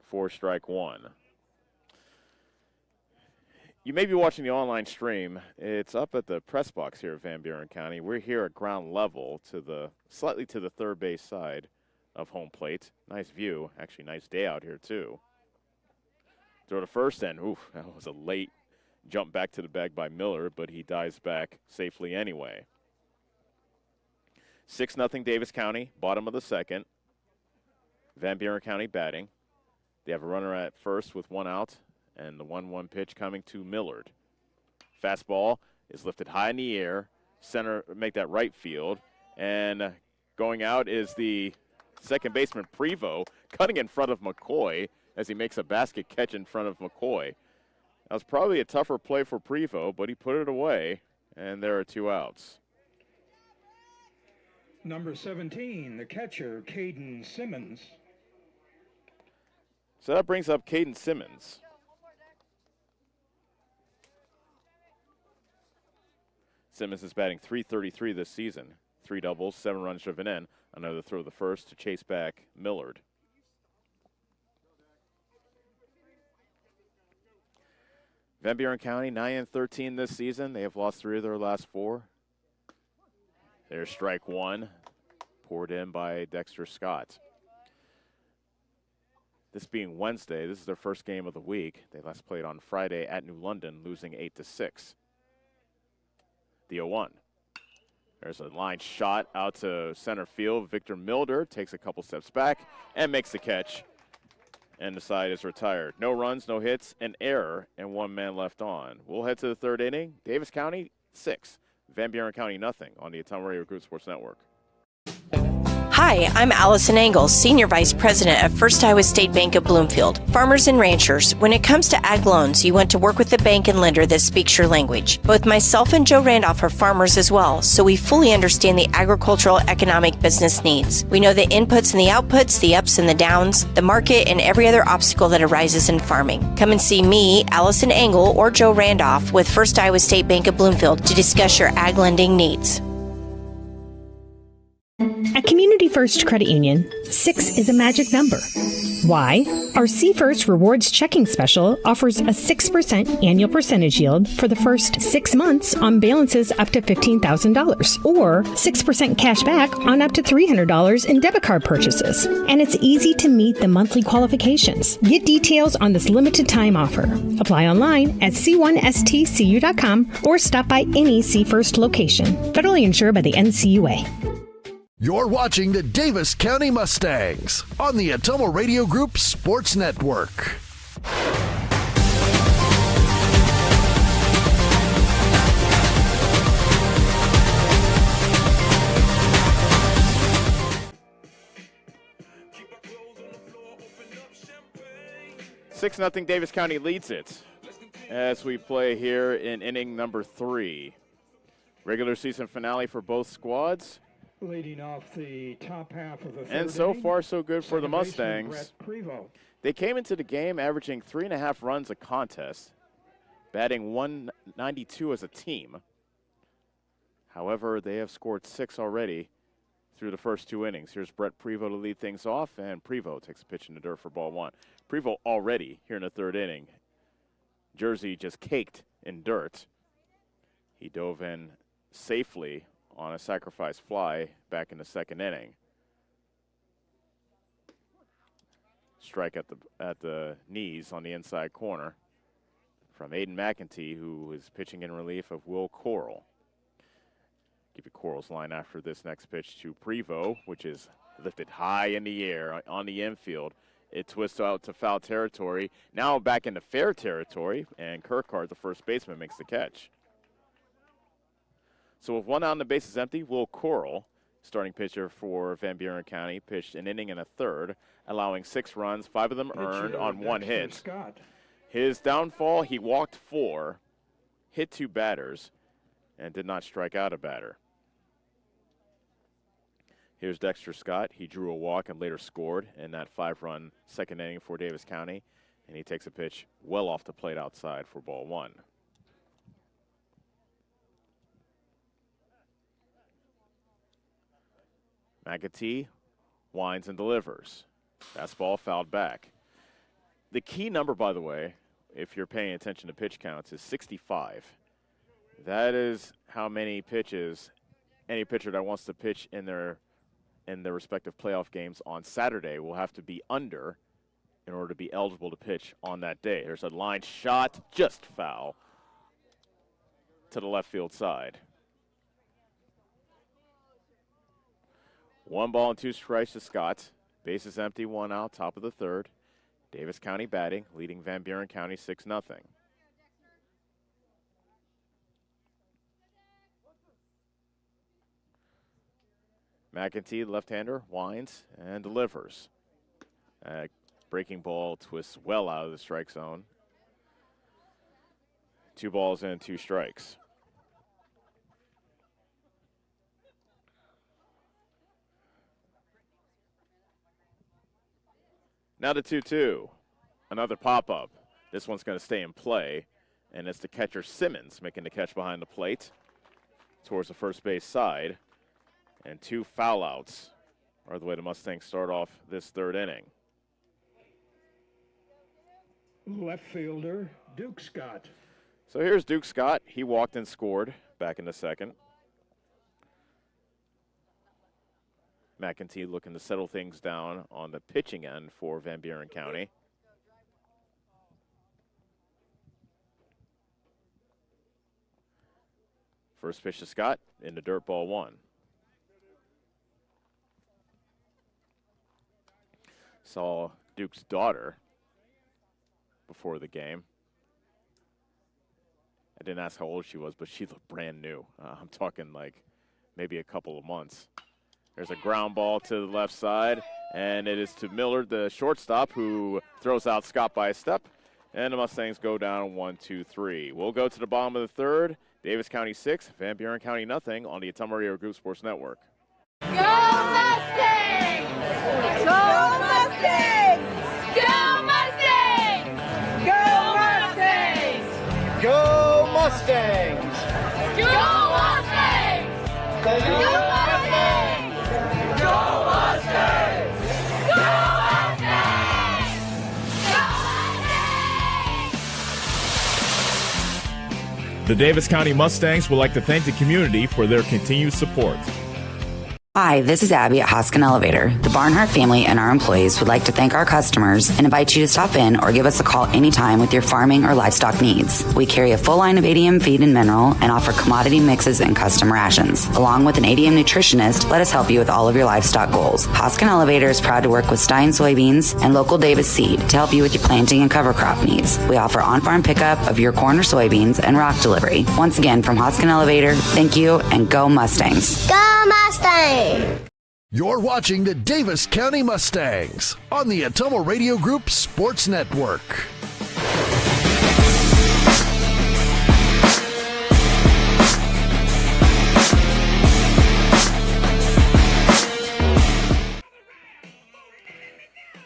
for strike one. You may be watching the online stream. It's up at the press box here at Van Buren County. We're here at ground level slightly to the third base side of home plate. Nice view. Actually, nice day out here, too. Throw to first, and oof, that was a late jump back to the bag by Miller, but he dives back safely anyway. 6-0 Davis County, bottom of the second. Van Buren County batting. They have a runner at first with 1 out, and the 1-1 pitch coming to Millard. Fastball is lifted high in the air. Center, make that right field. And going out is the second baseman, Prevost, cutting in front of McCoy as he makes a basket catch in front of McCoy. That was probably a tougher play for Prevost, but he put it away, and there are 2 outs. Number 17, the catcher, Caden Simmons. So that brings up Caden Simmons. Simmons is batting .333 this season. 3 doubles, 7 runs driven in. Another throw the first to chase back Millard. Van Buren County 9-13 this season. They have lost 3 of their last 4. There's strike one, poured in by Dexter Scott. This being Wednesday, this is their first game of the week. They last played on Friday at New London, losing 8-6. The 0-1. There's a line shot out to center field. Victor Milder takes a couple steps back and makes the catch. And the side is retired. No runs, no hits, an error, and 1 man left on. We'll head to the 3rd inning. Davis County 6, Van Buren County nothing on the Autumn Group Sports Network. Hi, I'm Allison Engels, Senior Vice President at First Iowa State Bank of Bloomfield. Farmers and ranchers, when it comes to ag loans, you want to work with a bank and lender that speaks your language. Both myself and Joe Randolph are farmers as well, so we fully understand the agricultural economic business needs. We know the inputs and the outputs, the ups and the downs, the market, and every other obstacle that arises in farming. Come and see me, Allison Engel, or Joe Randolph with First Iowa State Bank of Bloomfield to discuss your ag lending needs. At Community First Credit Union, 6 is a magic number. Why? Our See First Rewards checking special offers a 6% annual percentage yield for the first 6 months on balances up to $15,000 or 6% cash back on up to $300 in debit card purchases. And it's easy to meet the monthly qualifications. Get details on this limited time offer. Apply online at c1stcu.com or stop by any See First location. Federally insured by the NCUA. You're watching the Davis County Mustangs on the Atomo Radio Group Sports Network. Six 0 Davis County leads it as we play here in inning number 3. Regular season finale for both squads. Leading off the top half of the third And so inning, far, so good for the second baseman Mustangs. Brett Prevost. They came into the game averaging 3.5 runs a contest, batting 192 as a team. However, they have scored 6 already through the first 2 innings. Here's Brett Prevost to lead things off, and Prevost takes a pitch in the dirt for ball 1. Prevost already here in the 3rd inning. Jersey just caked in dirt. He dove in safely on a sacrifice fly back in the 2nd inning. Strike at the knees on the inside corner from Aiden McEntee, who is pitching in relief of Will Coral. Give you Coral's line after this next pitch to Prevost, which is lifted high in the air on the infield. It twists out to foul territory. Now back into fair territory, and Kirkhart, the first baseman, makes the catch. So with 1 out and the bases empty, Will Coral, starting pitcher for Van Buren County, pitched an inning and a third, allowing 6 runs, 5 of them earned on 1 hit. Scott. His downfall, he walked 4, hit 2 batters, and did not strike out a batter. Here's Dexter Scott. He drew a walk and later scored in that 5-run 2nd inning for Davis County, and he takes a pitch well off the plate outside for ball 1. McAtee winds and delivers. Fastball fouled back. The key number, by the way, if you're paying attention to pitch counts, is 65. That is how many pitches any pitcher that wants to pitch in their respective playoff games on Saturday will have to be under in order to be eligible to pitch on that day. There's a line shot, just foul to the left field side. 1 ball and 2 strikes to Scott. Bases empty, 1 out, top of the 3rd. Davis County batting, leading Van Buren County 6-0. McEntee, left-hander, winds and delivers. Breaking ball twists well out of the strike zone. 2 balls and 2 strikes. Now to 2-2. Another pop-up. This one's going to stay in play, and it's the catcher Simmons making the catch behind the plate towards the first base side. And 2 foul outs are the way the Mustangs start off this 3rd inning. Left fielder Duke Scott. So here's Duke Scott. He walked and scored back in the 2nd. McEntee looking to settle things down on the pitching end for Van Buren County. First pitch to Scott in the dirt, ball 1. Saw Duke's daughter before the game. I didn't ask how old she was, but she looked brand new. I'm talking like maybe a couple of months. There's a ground ball to the left side, and it is to Millard, the shortstop, who throws out Scott by a step. And the Mustangs go down 1-2-3. We'll go to the bottom of the 3rd. Davis County 6, Van Buren County nothing on the Atomo Radio Group Sports Network. Go Mustangs! Go Mustangs! Go Mustangs! Go Mustangs! Go Mustangs! Go Mustangs! Go Mustangs! Go Mustangs! Go Mustangs! The Davis County Mustangs would like to thank the community for their continued support. Hi, this is Abby at Hoskin Elevator. The Barnhart family and our employees would like to thank our customers and invite you to stop in or give us a call anytime with your farming or livestock needs. We carry a full line of ADM feed and mineral and offer commodity mixes and custom rations. Along with an ADM nutritionist, let us help you with all of your livestock goals. Hoskin Elevator is proud to work with Stein soybeans and local Davis seed to help you with your planting and cover crop needs. We offer on-farm pickup of your corn or soybeans and rock delivery. Once again, from Hoskin Elevator, thank you and go Mustangs. Go Mustangs! You're watching the Davis County Mustangs on the Atomo Radio Group Sports Network.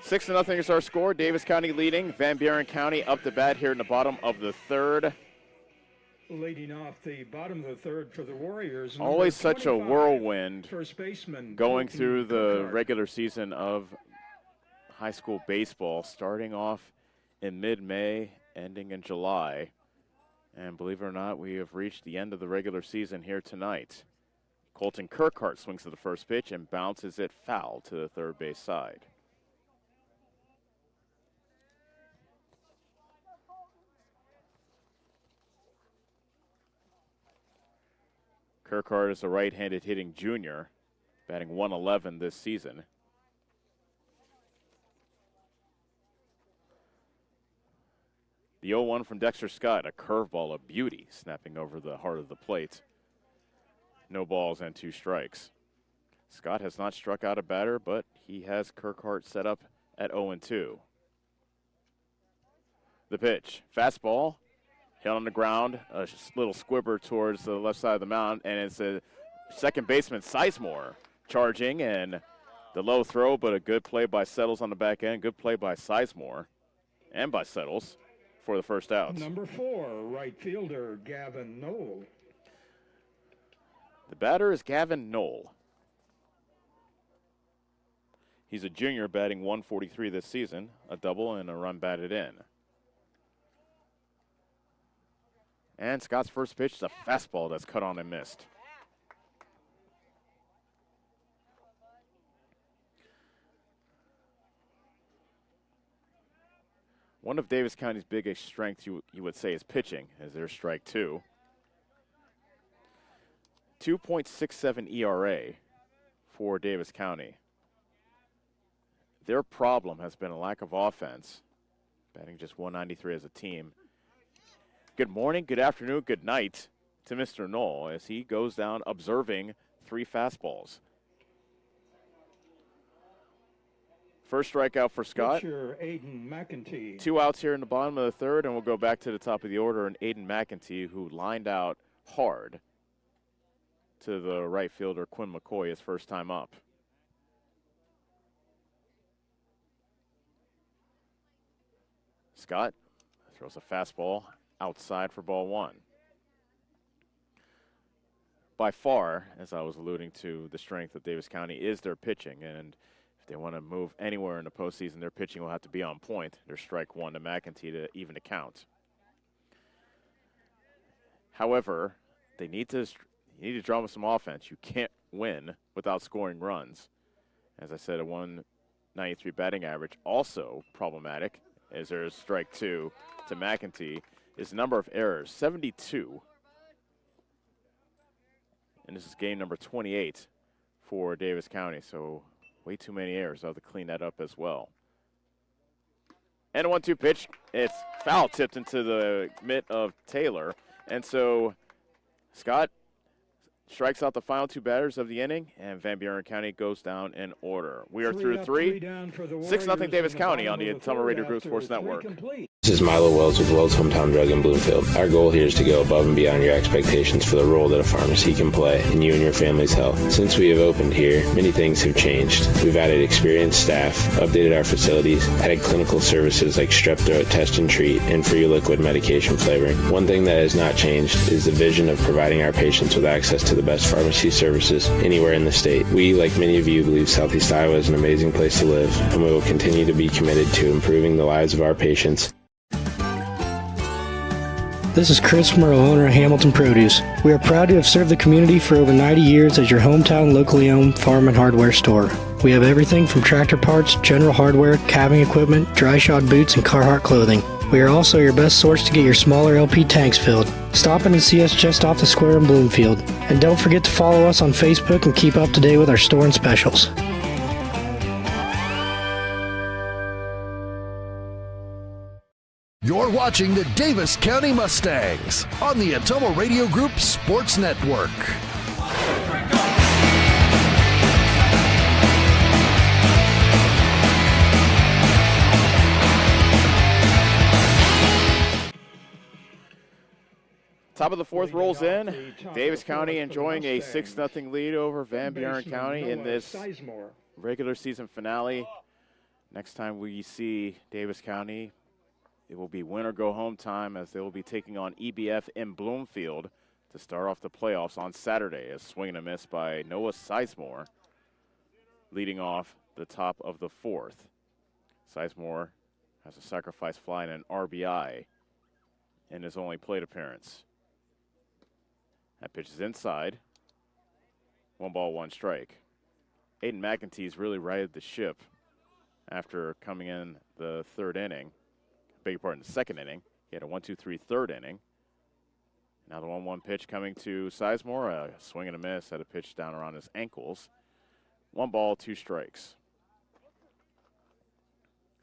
Six to nothing is our score. Davis County leading. Van Buren County up to bat here in the bottom of the third. Leading off the bottom of the third for the Warriors. Always such a whirlwind First baseman going through the regular season of high school baseball, starting off in mid-May, ending in July. And believe it or not, we have reached the end of the regular season here tonight. Colton Kirkhart swings to the first pitch and bounces it foul to the third base side. Kirkhart is a right-handed hitting junior, batting .111 this season. The 0-1 from Dexter Scott, a curveball of beauty, snapping over the heart of the plate. No balls and 2 strikes. Scott has not struck out a batter, but he has Kirkhart set up at 0-2. The pitch, fastball. Hit on the ground, a little squibber towards the left side of the mound, and it's a second baseman, Sizemore, charging, and the low throw, but a good play by Settles on the back end. Good play by Sizemore and by Settles for the first out. Number 4, right fielder Gavin Knoll. The batter is Gavin Knoll. He's a junior batting .143 this season, a double and a run batted in. And Scott's first pitch is a fastball that's cut on and missed. One of Davis County's biggest strengths, you would say, is pitching, as their strike 2. 2.67 ERA for Davis County. Their problem has been a lack of offense, batting just .193 as a team. Good morning, good afternoon, good night to Mr. Knoll as he goes down observing 3 fastballs. First strikeout for Scott. Aiden McEntee. 2 outs here in the bottom of the third, and we'll go back to the top of the order, and Aiden McEntee, who lined out hard to the right fielder, Quinn McCoy, his first time up. Scott throws a fastball outside for ball 1. By far, as I was alluding to, the strength of Davis County is their pitching, and if they want to move anywhere in the postseason, their pitching will have to be on point. Their strike 1 to McEntee to even the count. However, they need to draw with some offense. You can't win without scoring runs. As I said, a .193 batting average, also problematic, as there's strike 2 to McEntee. His number of errors, 72. And this is game number 28 for Davis County, so way too many errors. I'll have to clean that up as well. And a 1-2 pitch. It's foul tipped into the mitt of Taylor. And so Scott strikes out the final 2 batters of the inning, and Van Buren County goes down in order. We are through 3. 6-0 Davis County on the Atomo Radio Group Sports Network. This is Milo Wells with Wells Hometown Drug in Bloomfield. Our goal here is to go above and beyond your expectations for the role that a pharmacy can play in you and your family's health. Since we have opened here, many things have changed. We've added experienced staff, updated our facilities, added clinical services like strep throat test and treat, and free liquid medication flavoring. One thing that has not changed is the vision of providing our patients with access to the best pharmacy services anywhere in the state. We, like many of you, believe Southeast Iowa is an amazing place to live, and we will continue to be committed to improving the lives of our patients. This is Chris Merle, owner of Hamilton Produce. We are proud to have served the community for over 90 years as your hometown locally owned farm and hardware store. We have everything from tractor parts, general hardware, calving equipment, dry shod boots, and Carhartt clothing. We are also your best source to get your smaller LP tanks filled. Stop in and see us just off the square in Bloomfield. And don't forget to follow us on Facebook and keep up to date with our store and specials. You're watching the Davis County Mustangs on the Atomo Radio Group Sports Network. Top of the fourth rolls in. Davis County enjoying a 6-0 lead over Van Buren County in this regular season finale. Next time we see Davis County, it will be win or go home time as they will be taking on EBF in Bloomfield to start off the playoffs on Saturday. A swing and a miss by Noah Sizemore leading off the top of the fourth. Sizemore has a sacrifice fly and an RBI in his only plate appearance. That pitch is inside. 1 ball, 1 strike. Aiden McEntee's really righted the ship after coming in the third inning. Beg your pardon, the second inning. He had a 1-2-3 third inning. Now the 1-1 pitch coming to Sizemore. A swing and a miss. Had a pitch down around his ankles. 1 ball, 2 strikes.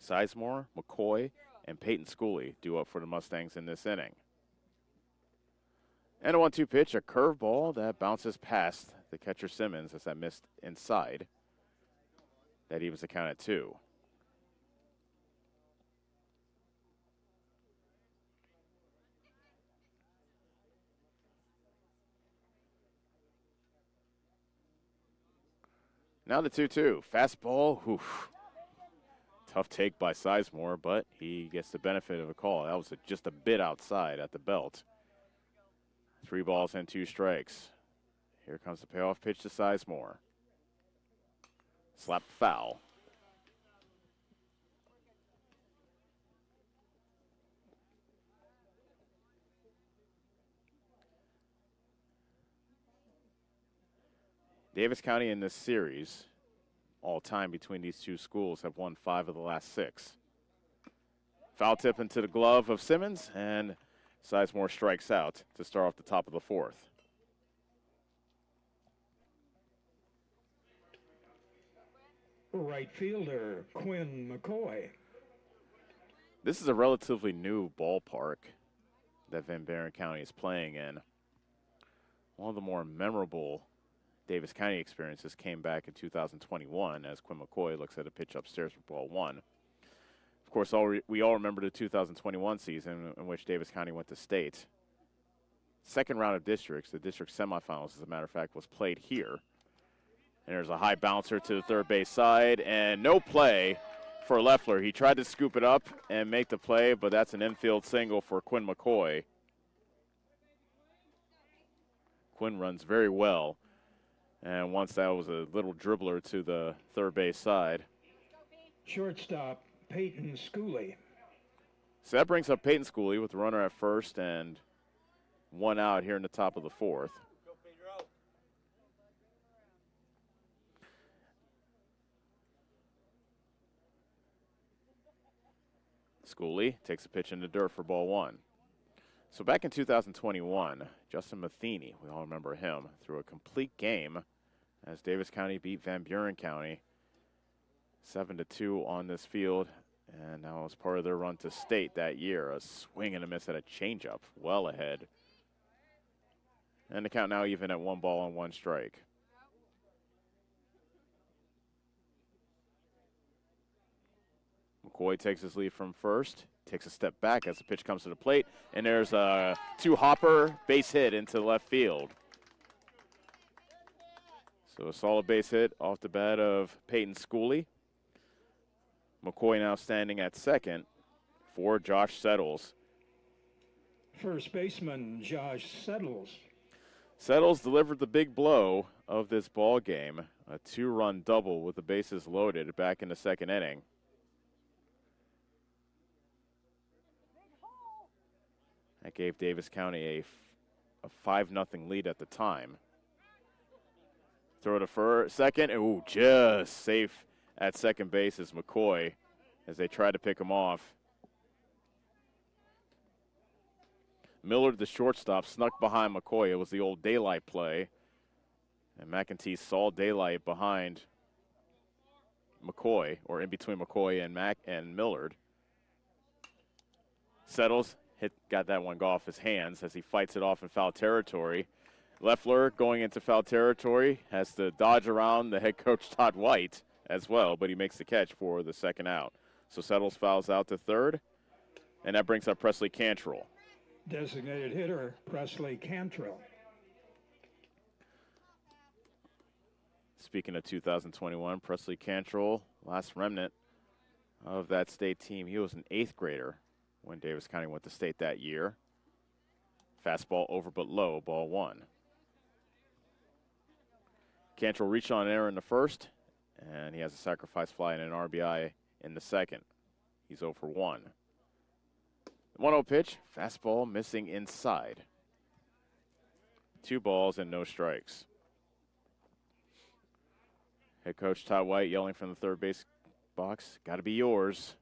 Sizemore, McCoy, and Peyton Schooley due up for the Mustangs in this inning. And a 1-2 pitch, a curveball that bounces past the catcher Simmons as that missed inside. That evens the count at 2. Now the 2-2. Fastball. Oof. Tough take by Sizemore, but he gets the benefit of a call. That was just a bit outside at the belt. 3 balls and 2 strikes. Here comes the payoff pitch to Sizemore. Slap foul. Davis County in this series, all time between these two schools, have won 5 of the last 6. Foul tip into the glove of Simmons, and Sizemore strikes out to start off the top of the fourth. Right fielder, Quinn McCoy. This is a relatively new ballpark that Van Buren County is playing in. One of the more memorable Davis County experiences came back in 2021 as Quinn McCoy looks at a pitch upstairs for ball 1. Of course, we all remember the 2021 season in which Davis County went to state. Second round of districts, the district semifinals, as a matter of fact, was played here. And there's a high bouncer to the third base side, and no play for Leffler. He tried to scoop it up and make the play, but that's an infield single for Quinn McCoy. Quinn runs very well. And once that was a little dribbler to the third base side. Shortstop, Peyton Schooley. So that brings up Peyton Schooley with the runner at first and 1 out here in the top of the fourth. Schooley takes a pitch in the dirt for ball 1. So back in 2021, Justin Matheny, we all remember him, threw a complete game as Davis County beat Van Buren County 7-2 on this field, and that was part of their run to state that year. A swing and a miss at a changeup, well ahead. And the count now even at 1 ball and 1 strike. McCoy takes his lead from first. Takes a step back as the pitch comes to the plate, and there's a 2-hopper base hit into left field. So a solid base hit off the bat of Peyton Schooley. McCoy now standing at second for Josh Settles. First baseman, Josh Settles. Settles delivered the big blow of this ball game, a 2-run double with the bases loaded back in the second inning. That gave Davis County a 5-0 lead at the time. Throw to second. Ooh, just safe at second base is McCoy as they try to pick him off. Millard, the shortstop, snuck behind McCoy. It was the old daylight play. And McEntee saw daylight behind McCoy, or in between McCoy and Millard. Settles, got that one go off his hands as he fights it off in foul territory. Leffler going into foul territory, has to dodge around the head coach Todd White as well, but he makes the catch for the second out. So Settles fouls out to third, and that brings up Presley Cantrell. Designated hitter, Presley Cantrell. Speaking of 2021, Presley Cantrell, last remnant of that state team. He was an 8th grader when Davis County went to state that year. Fastball over but low, ball 1. Cantrell reached on error in the first, and he has a sacrifice fly and an RBI in the second. He's 0 for 1. 1-0 pitch, fastball missing inside. 2 balls and no strikes. Head coach Todd White yelling from the third base box, "Got to be yours."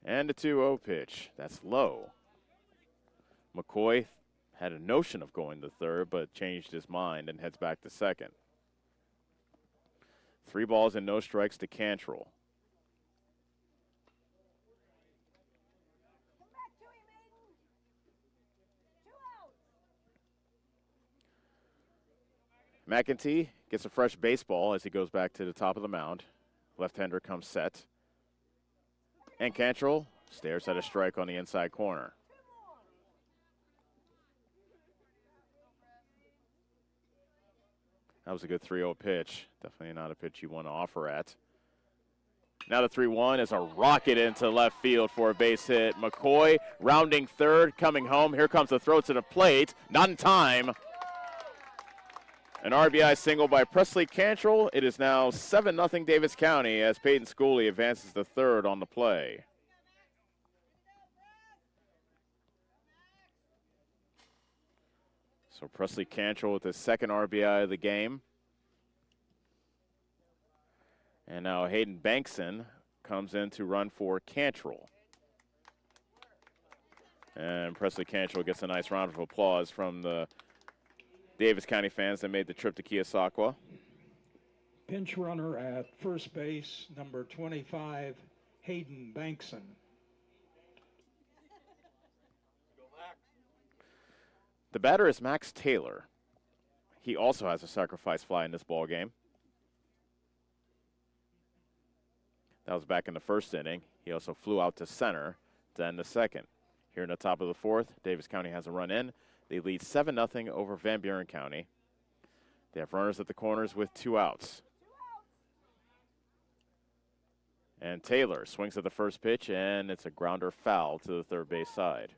And a 2-0 pitch. That's low. McCoy had a notion of going to third, but changed his mind and heads back to second. 3 balls and no strikes to Cantrell. McEntee gets a fresh baseball as he goes back to the top of the mound. Left-hander comes set. And Cantrell stares at a strike on the inside corner. That was a good 3-0 pitch. Definitely not a pitch you want to offer at. Now the 3-1 is a rocket into left field for a base hit. McCoy rounding third, coming home. Here comes the throw to the plate. Not in time. An RBI single by Presley Cantrell. It is now 7-0 Davis County as Peyton Schooley advances to third on the play. So Presley Cantrell with his second RBI of the game. And now Hayden Bankson comes in to run for Cantrell. And Presley Cantrell gets a nice round of applause from the Davis County fans that made the trip to Keosauqua. Pinch runner at first base, number 25, Hayden Bankson. The batter is Max Taylor. He also has a sacrifice fly in this ball game. That was back in the first inning. He also flew out to center to end the second. Here in the top of the fourth, Davis County has a run in. They lead 7-0 over Van Buren County. They have runners at the corners with 2 outs. And Taylor swings at the first pitch, and it's a grounder foul to the third base side.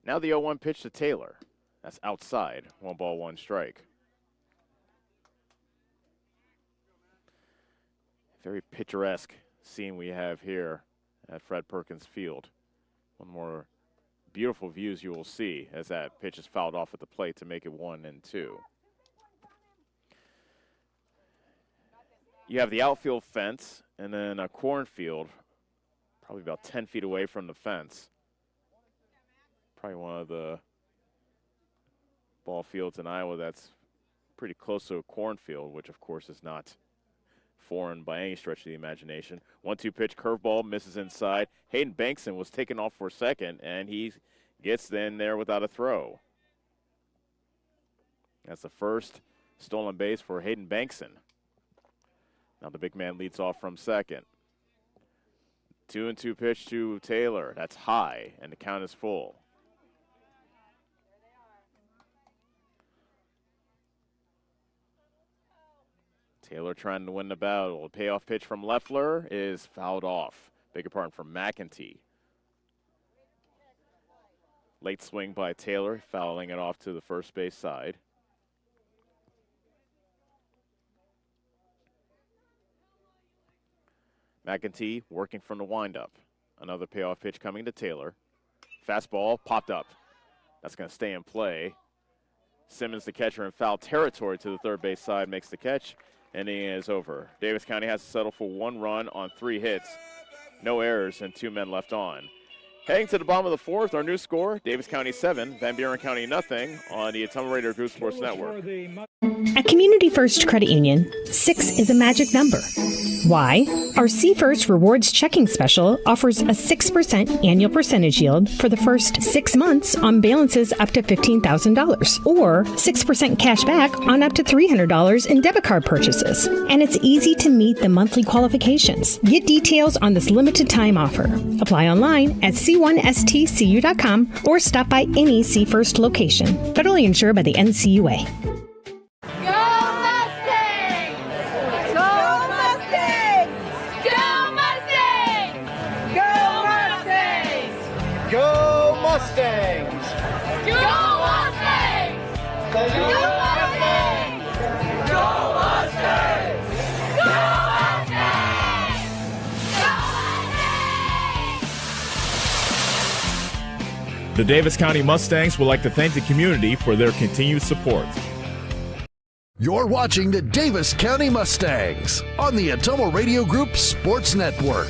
Now the 0-1 pitch to Taylor. That's outside. 1 ball, 1 strike. Very picturesque scene we have here at Fred Perkins Field. One more beautiful views you will see as that pitch is fouled off at the plate to make it 1-2. You have the outfield fence and then a cornfield, probably about 10 feet away from the fence. Probably one of the ball fields in Iowa that's pretty close to a cornfield, which of course is not foreign by any stretch of the imagination. 1-2 pitch, curveball, misses inside. Hayden Bankson was taken off for second, and he gets in there without a throw. That's the first stolen base for Hayden Bankson. Now the big man leads off from second. 2-2 pitch to Taylor. That's high, and the count is full. Taylor trying to win the battle. A payoff pitch from Leffler is fouled off. Beg your pardon, from McEntee. Late swing by Taylor, fouling it off to the first base side. McEntee working from the windup. Another payoff pitch coming to Taylor. Fastball popped up. That's going to stay in play. Simmons, the catcher, in foul territory to the third base side, makes the catch. Inning is over. Davis County has to settle for 1 run on 3 hits. No errors and 2 men left on. Heading to the bottom of the 4th, our new score, Davis County 7, Van Buren County nothing on the Ottumwa Raider Group Sports Network. At Community First Credit Union, 6 is a magic number. Why? Our See First Rewards checking special offers a 6% annual percentage yield for the first 6 months on balances up to $15,000, or 6% cash back on up to $300 in debit card purchases. And it's easy to meet the monthly qualifications. Get details on this limited time offer. Apply online at c1stcu.com or stop by any See First location. Federally insured by the NCUA. Go Mustangs! Go Mustangs! Go Mustangs! Go Mustangs! Go Mustangs! The Davis County Mustangs would like to thank the community for their continued support. You're watching the Davis County Mustangs on the Ottumwa Radio Group Sports Network.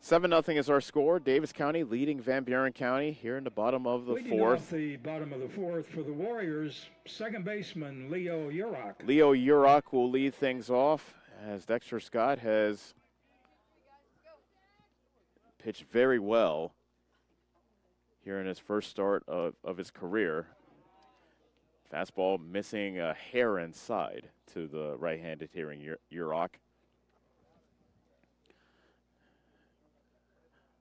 7-0 is our score. Davis County leading Van Buren County here in the bottom of the Leading 4th. off the bottom of the 4th for the Warriors, second baseman Leo Urach. Leo Urach will lead things off as Dexter Scott has pitched very well here in his first start of his career. Fastball missing a hair inside to the right-handed hitter Urach.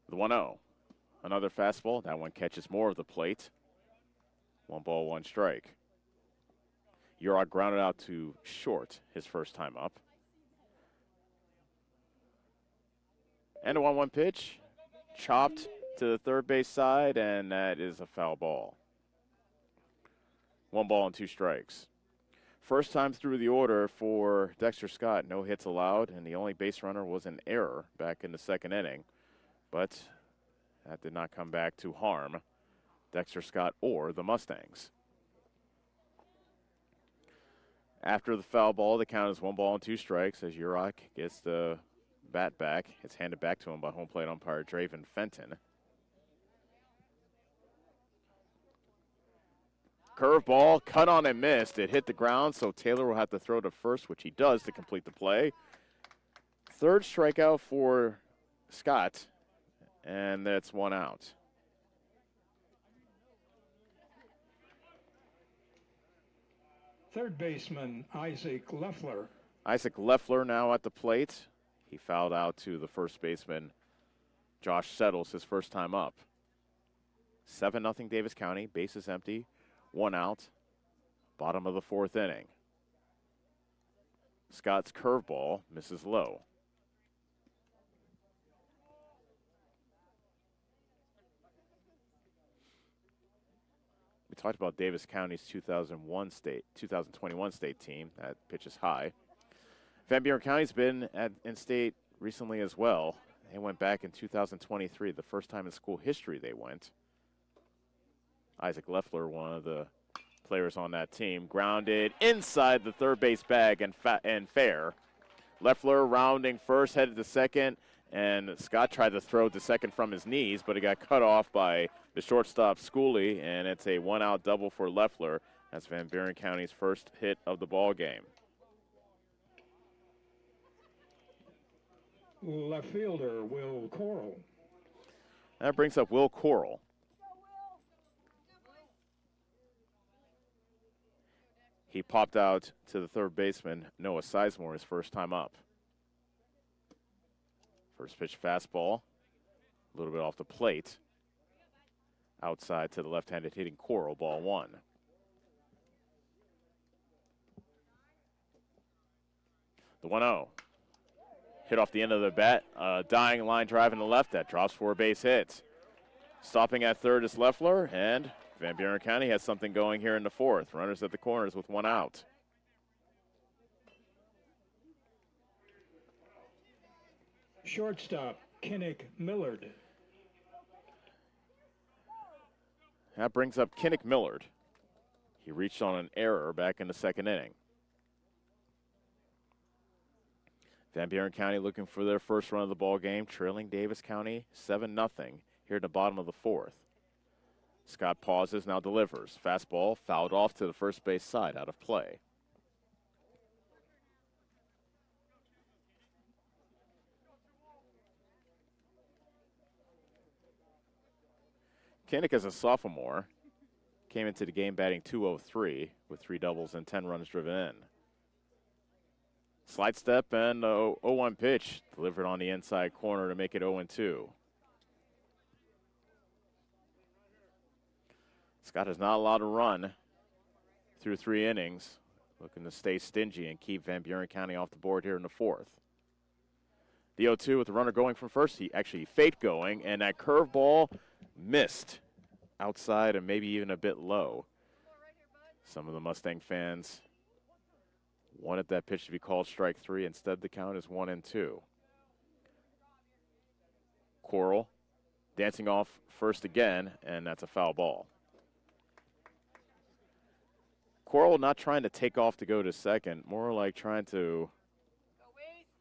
The 1-0. Another fastball. That one catches more of the plate. 1 ball, 1 strike. Urach grounded out to short his first time up. And a 1-1 pitch. Chopped to the third base side, and that is a foul ball. 1 ball and 2 strikes. First time through the order for Dexter Scott. No hits allowed, and the only base runner was an error back in the 2nd inning. But that did not come back to harm Dexter Scott or the Mustangs. After the foul ball, the count is 1 ball and 2 strikes as Urach gets the bat back. It's handed back to him by home plate umpire Draven Fenton. Curveball, cut on and missed. It hit the ground, so Taylor will have to throw to first, which he does to complete the play. 3rd strikeout for Scott. And that's 1 out. Third baseman Isaac Leffler. Isaac Leffler now at the plate. He fouled out to the first baseman Josh Settles his first time up. 7-0 Davis County. Bases empty. 1 out. Bottom of the 4th inning. Scott's curveball misses low. We talked about Davis County's 2021 state team. That pitch is high. Van Buren County's been in state recently as well. They went back in 2023, the first time in school history they went. Isaac Leffler, one of the players on that team, grounded inside the third base bag and fair. Leffler rounding first, headed to second, and Scott tried to throw to second from his knees, but it got cut off by the shortstop Schooley, and it's a 1-out double for Leffler. That's Van Buren County's first hit of the ball game. Left fielder Will Coral. That brings up Will Coral. He popped out to the third baseman, Noah Sizemore, his first time up. First pitch fastball, a little bit off the plate. Outside to the left-handed hitting Coral, ball 1. The 1-0. Hit off the end of the bat. Dying line drive in the left. That drops for a base hit. Stopping at third is Leffler, and Van Buren County has something going here in the fourth. Runners at the corners with 1 out. Shortstop, Kinnick Millard. That brings up Kinnick Millard. He reached on an error back in the second inning. Van Buren County looking for their first run of the ball game, trailing Davis County 7-0 here at the bottom of the fourth. Scott pauses, now delivers. Fastball fouled off to the first base side, out of play. Kinnick is a sophomore. Came into the game batting .203 with 3 doubles and 10 runs driven in. Slide step and 0-1 pitch delivered on the inside corner to make it 0-2. Scott is not allowed to run through 3 innings. Looking to stay stingy and keep Van Buren County off the board here in the fourth. The 0-2 with the runner going from first. He actually faked going, and that curveball missed outside and maybe even a bit low. Some of the Mustang fans wanted that pitch to be called strike 3. Instead, the count is 1-2. Coral dancing off first again, and that's a foul ball. Coral not trying to take off to go to second, more like trying to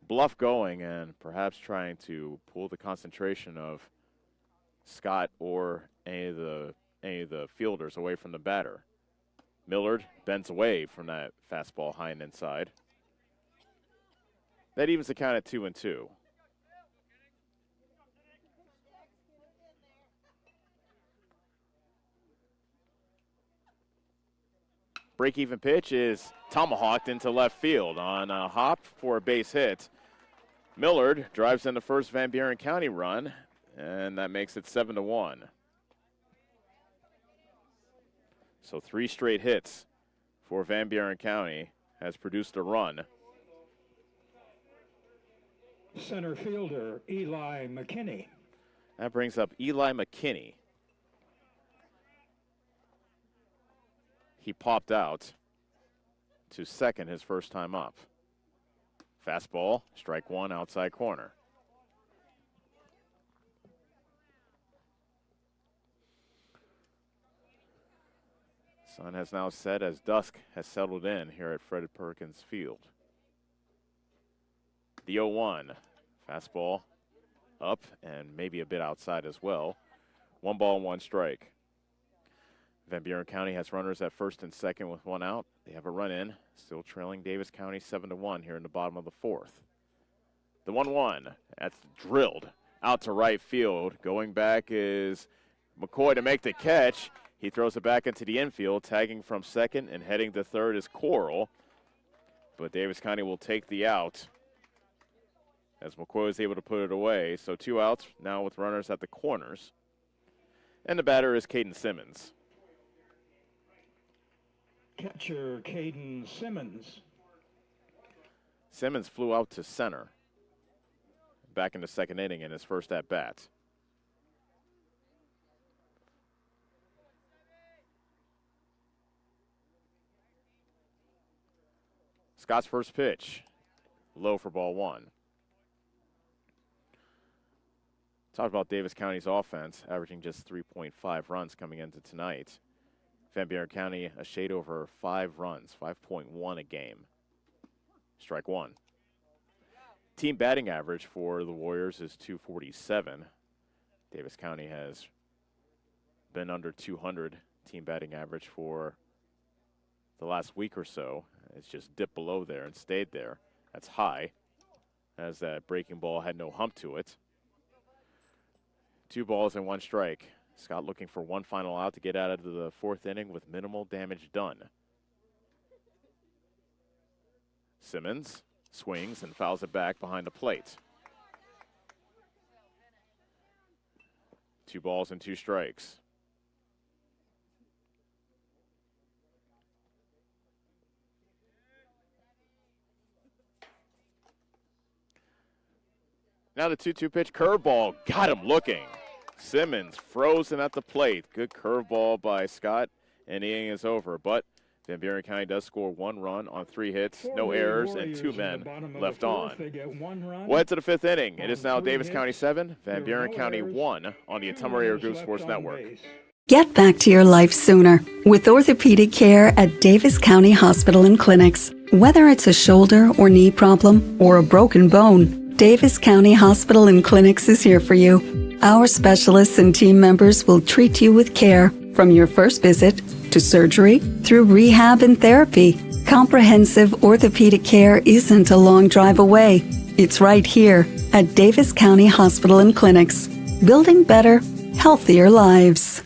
bluff going and perhaps trying to pull the concentration of Scott or any of the fielders away from the batter. Millard bends away from that fastball high and inside. That evens the count at 2-2. Break-even pitch is tomahawked into left field on a hop for a base hit. Millard drives in the first Van Buren County run, and that makes it 7-1. So 3 straight hits for Van Buren County has produced a run. Center fielder, Eli McKinney. That brings up Eli McKinney. He popped out to second his first time up. Fastball, strike 1, outside corner. Sun has now set as dusk has settled in here at Fred Perkins Field. The 0-1, fastball up and maybe a bit outside as well. 1 ball, 1 strike. Van Buren County has runners at first and second with 1 out. They have a run in, still trailing Davis County 7-1 here in the bottom of the fourth. The 1-1, that's drilled out to right field. Going back is McCoy to make the catch. He throws it back into the infield, tagging from second and heading to third is Coral. But Davis County will take the out as McCoy is able to put it away. So 2 outs now with runners at the corners. And the batter is Caden Simmons. Catcher, Caden Simmons. Simmons flew out to center back in the second inning in his first at-bat. Scott's first pitch, low for ball 1. Talked about Davis County's offense, averaging just 3.5 runs coming into tonight. Van Buren County a shade over 5 runs, 5.1 a game. Strike 1. Team batting average for the Warriors is .247. Davis County has been under 200 team batting average for the last week or so. It's just dipped below there and stayed there. That's high, as that breaking ball had no hump to it. 2 balls and 1 strike. Scott looking for 1 final out to get out of the fourth inning with minimal damage done. Simmons swings and fouls it back behind the plate. 2 balls and 2 strikes. Now the 2-2 pitch, curveball, got him looking. Simmons frozen at the plate. Good curveball by Scott, and the inning is over. But Van Buren County does score 1 run on 3 hits, no errors, and 2 men left on. We'll head to the 5th inning. It is now Davis County 7, Van Buren County 1 on the Ottumwa Radio Group Sports Network. Get back to your life sooner with orthopedic care at Davis County Hospital and Clinics. Whether it's a shoulder or knee problem or a broken bone, Davis County Hospital and Clinics is here for you. Our specialists and team members will treat you with care from your first visit to surgery through rehab and therapy. Comprehensive orthopedic care isn't a long drive away. It's right here at Davis County Hospital and Clinics, building better, healthier lives.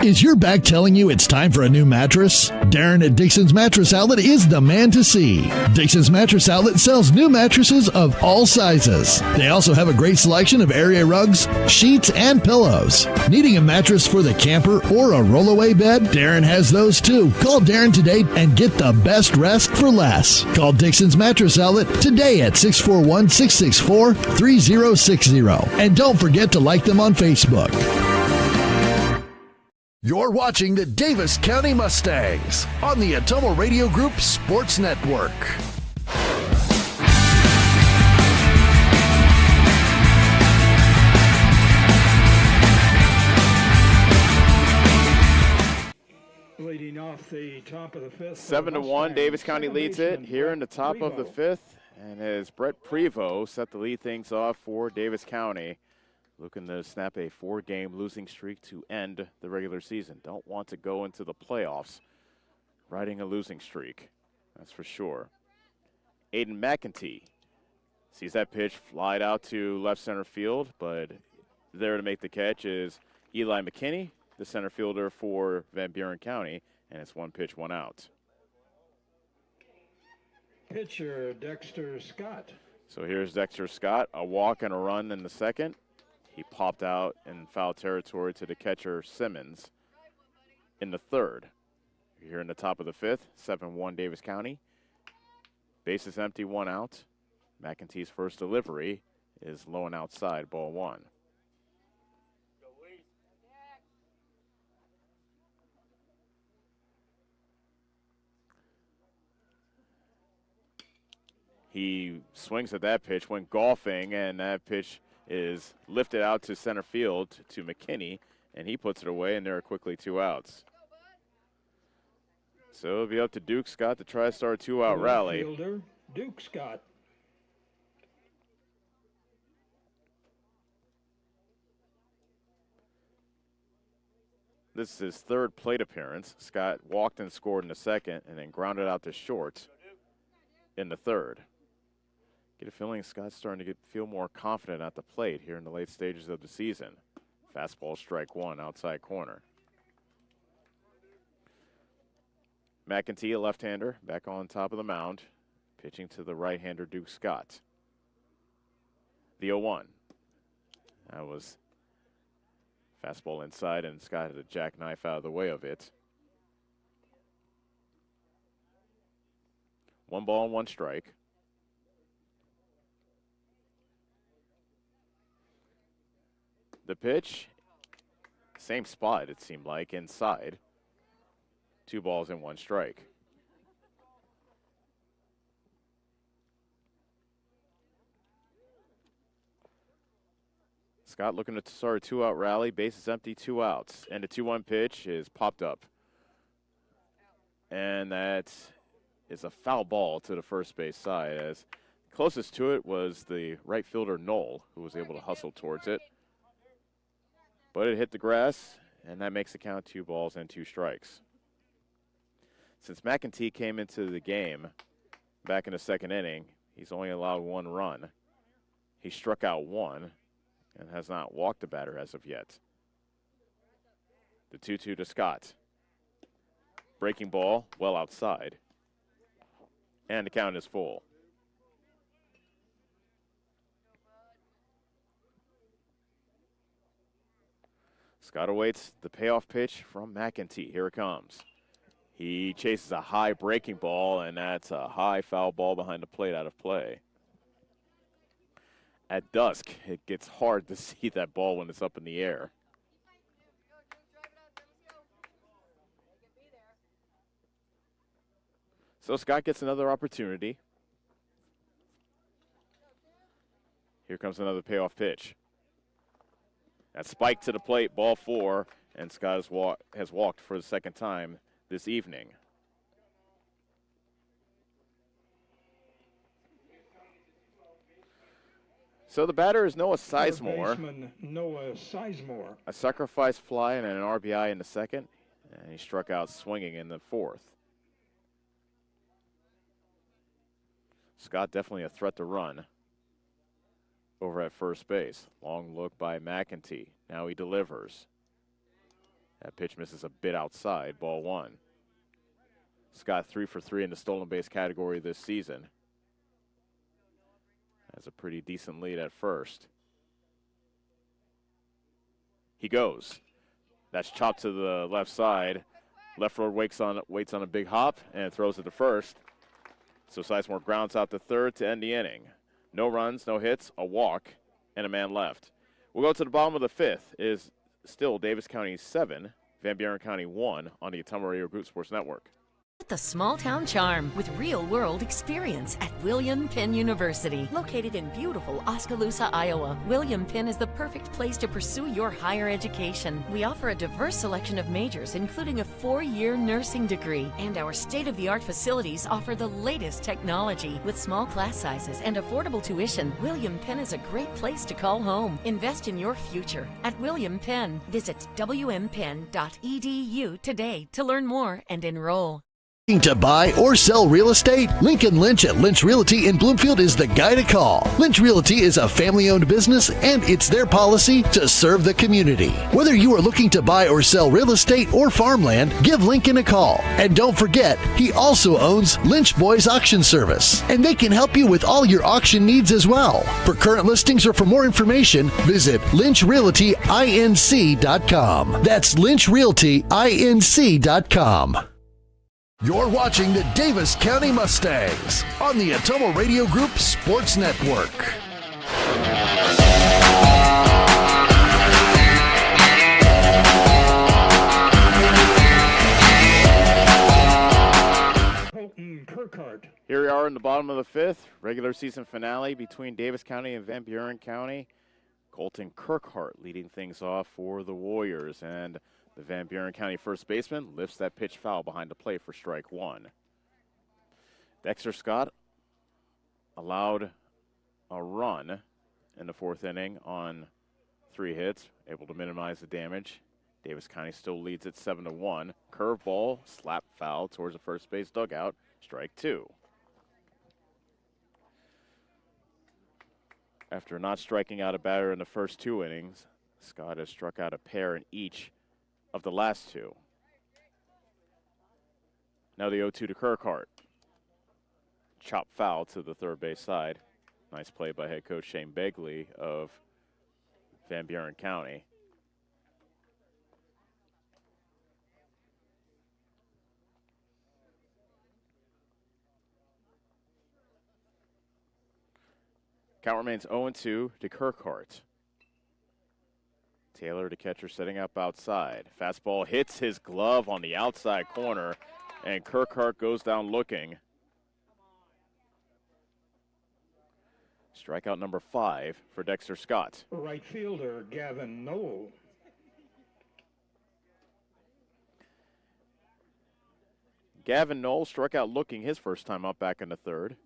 Is your back telling you it's time for a new mattress? Darren at Dixon's Mattress Outlet is the man to see. Dixon's Mattress Outlet sells new mattresses of all sizes. They also have a great selection of area rugs, sheets, and pillows. Needing a mattress for the camper or a rollaway bed? Darren has those too. Call Darren today and get the best rest for less. Call Dixon's Mattress Outlet today at 641-664-3060. And don't forget to like them on Facebook. You're watching the Davis County Mustangs on the Ottumwa Radio Group Sports Network. Leading off the top of the 5th. 7-1, Davis County leads it here in the top of the 5th. And as Brett Prevost set to lead things off for Davis County, looking to snap a 4-game losing streak to end the regular season. Don't want to go into the playoffs riding a losing streak, that's for sure. Aiden McEntee sees that pitch fly out to left center field, but there to make the catch is Eli McKinney, the center fielder for Van Buren County, and it's 1 pitch, 1 out. Pitcher Dexter Scott. So here's Dexter Scott, a walk and a run in the 2nd. He popped out in foul territory to the catcher Simmons in the 3rd. Here in the top of the 5th, 7-1 Davis County. Bases empty, 1 out. McEntee's first delivery is low and outside, ball 1. He swings at that pitch, went golfing, and that pitch is lifted out to center field to McKinney, and he puts it away, and there are quickly 2 outs. So it'll be up to Duke Scott to try to start a 2-out rally. Fielder Duke Scott. This is his 3rd plate appearance. Scott walked and scored in the 2nd, and then grounded out to short in the 3rd. Get a feeling Scott's starting to feel more confident at the plate here in the late stages of the season. Fastball strike 1, outside corner. McEntee, a left-hander, back on top of the mound, pitching to the right-hander Duke Scott. The 0-1. That was fastball inside, and Scott had a jackknife out of the way of it. 1 ball and 1 strike. The pitch, same spot it seemed like, inside. 2 balls and 1 strike. Scott looking to start a 2-out rally, bases empty, 2 outs. And the 2-1 pitch is popped up. And that is a foul ball to the first base side, as closest to it was the right fielder Knoll, who was able to hustle towards it. But it hit the grass, and that makes the count 2 balls and 2 strikes. Since McEntee came into the game back in the 2nd inning, he's only allowed 1 run. He struck out 1 and has not walked a batter as of yet. The 2-2 to Scott. Breaking ball, well outside. And the count is full. Scott awaits the payoff pitch from McEntee. Here it comes. He chases a high breaking ball, and that's a high foul ball behind the plate out of play. at dusk, it gets hard to see that ball when it's up in the air. So Scott gets another opportunity. Here comes another payoff pitch. That spike to the plate, ball 4, and Scott has walked for the second time this evening. So the batter is Noah Sizemore. Noah Sizemore. A sacrifice fly and an RBI in the second, and he struck out swinging in the 4th. Scott definitely a threat to run over at first base. Long look by McEntee. Now he delivers. That pitch misses a bit outside, ball 1. Scott 3 for 3 in the stolen base category this season. Has a pretty decent lead at first. He goes. That's chopped to the left side. Left fielder waits on a big hop and throws it to first. So Sizemore grounds out to third to end the inning. No runs, no hits, a walk, and a man left. We'll go to the bottom of the 5th. It is still Davis County 7, Van Buren County 1 on the Ottumwa Radio Group Sports Network. The small town charm with real world experience at William Penn University. Located in beautiful Oskaloosa, Iowa, William Penn is the perfect place to pursue your higher education. We offer a diverse selection of majors, including a 4-year nursing degree. And our state-of-the-art facilities offer the latest technology. With small class sizes and affordable tuition, William Penn is a great place to call home. Invest in your future at William Penn. Visit wmpenn.edu today to learn more and enroll. To buy or sell real estate? Lincoln Lynch at Lynch Realty in Bloomfield is the guy to call. Lynch Realty is a family-owned business, and it's their policy to serve the community. Whether you are looking to buy or sell real estate or farmland, give Lincoln a call. And don't forget, he also owns Lynch Boys Auction Service, and they can help you with all your auction needs as well. For current listings or for more information, visit lynchrealtyinc.com. That's lynchrealtyinc.com. You're watching the Davis County Mustangs on the Ottumwa Radio Group Sports Network. Here we are in the bottom of the 5th, regular season finale between Davis County and Van Buren County. Colton Kirkhart leading things off for the Warriors, and the Van Buren County first baseman lifts that pitch foul behind the plate for strike 1. Dexter Scott allowed a run in the 4th inning on 3 hits, able to minimize the damage. Davis County still leads at 7-1. Curveball, slap foul towards the first base dugout, strike 2. After not striking out a batter in the first 2 innings, Scott has struck out a pair in each of the last 2. Now the 0-2 to Kirkhart. Chop foul to the third base side. Nice play by head coach Shane Begley of Van Buren County. Count remains 0-2 to Kirkhart. Taylor, the catcher, setting up outside. Fastball hits his glove on the outside corner, and Kirkhart goes down looking. Strikeout number 5 for Dexter Scott. Right fielder Gavin Knoll. Gavin Knoll struck out looking his first time up back in the 3rd.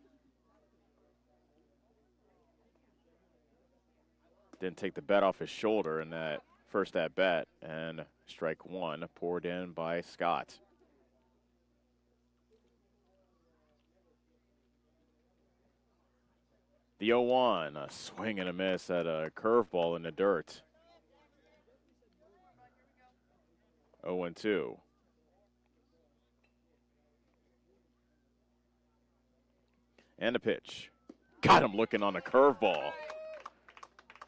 Didn't take the bat off his shoulder in that first at bat, and strike 1 poured in by Scott. The 0-1, a swing and a miss at a curveball in the dirt. 0-2. And a pitch. Got him looking on a curveball.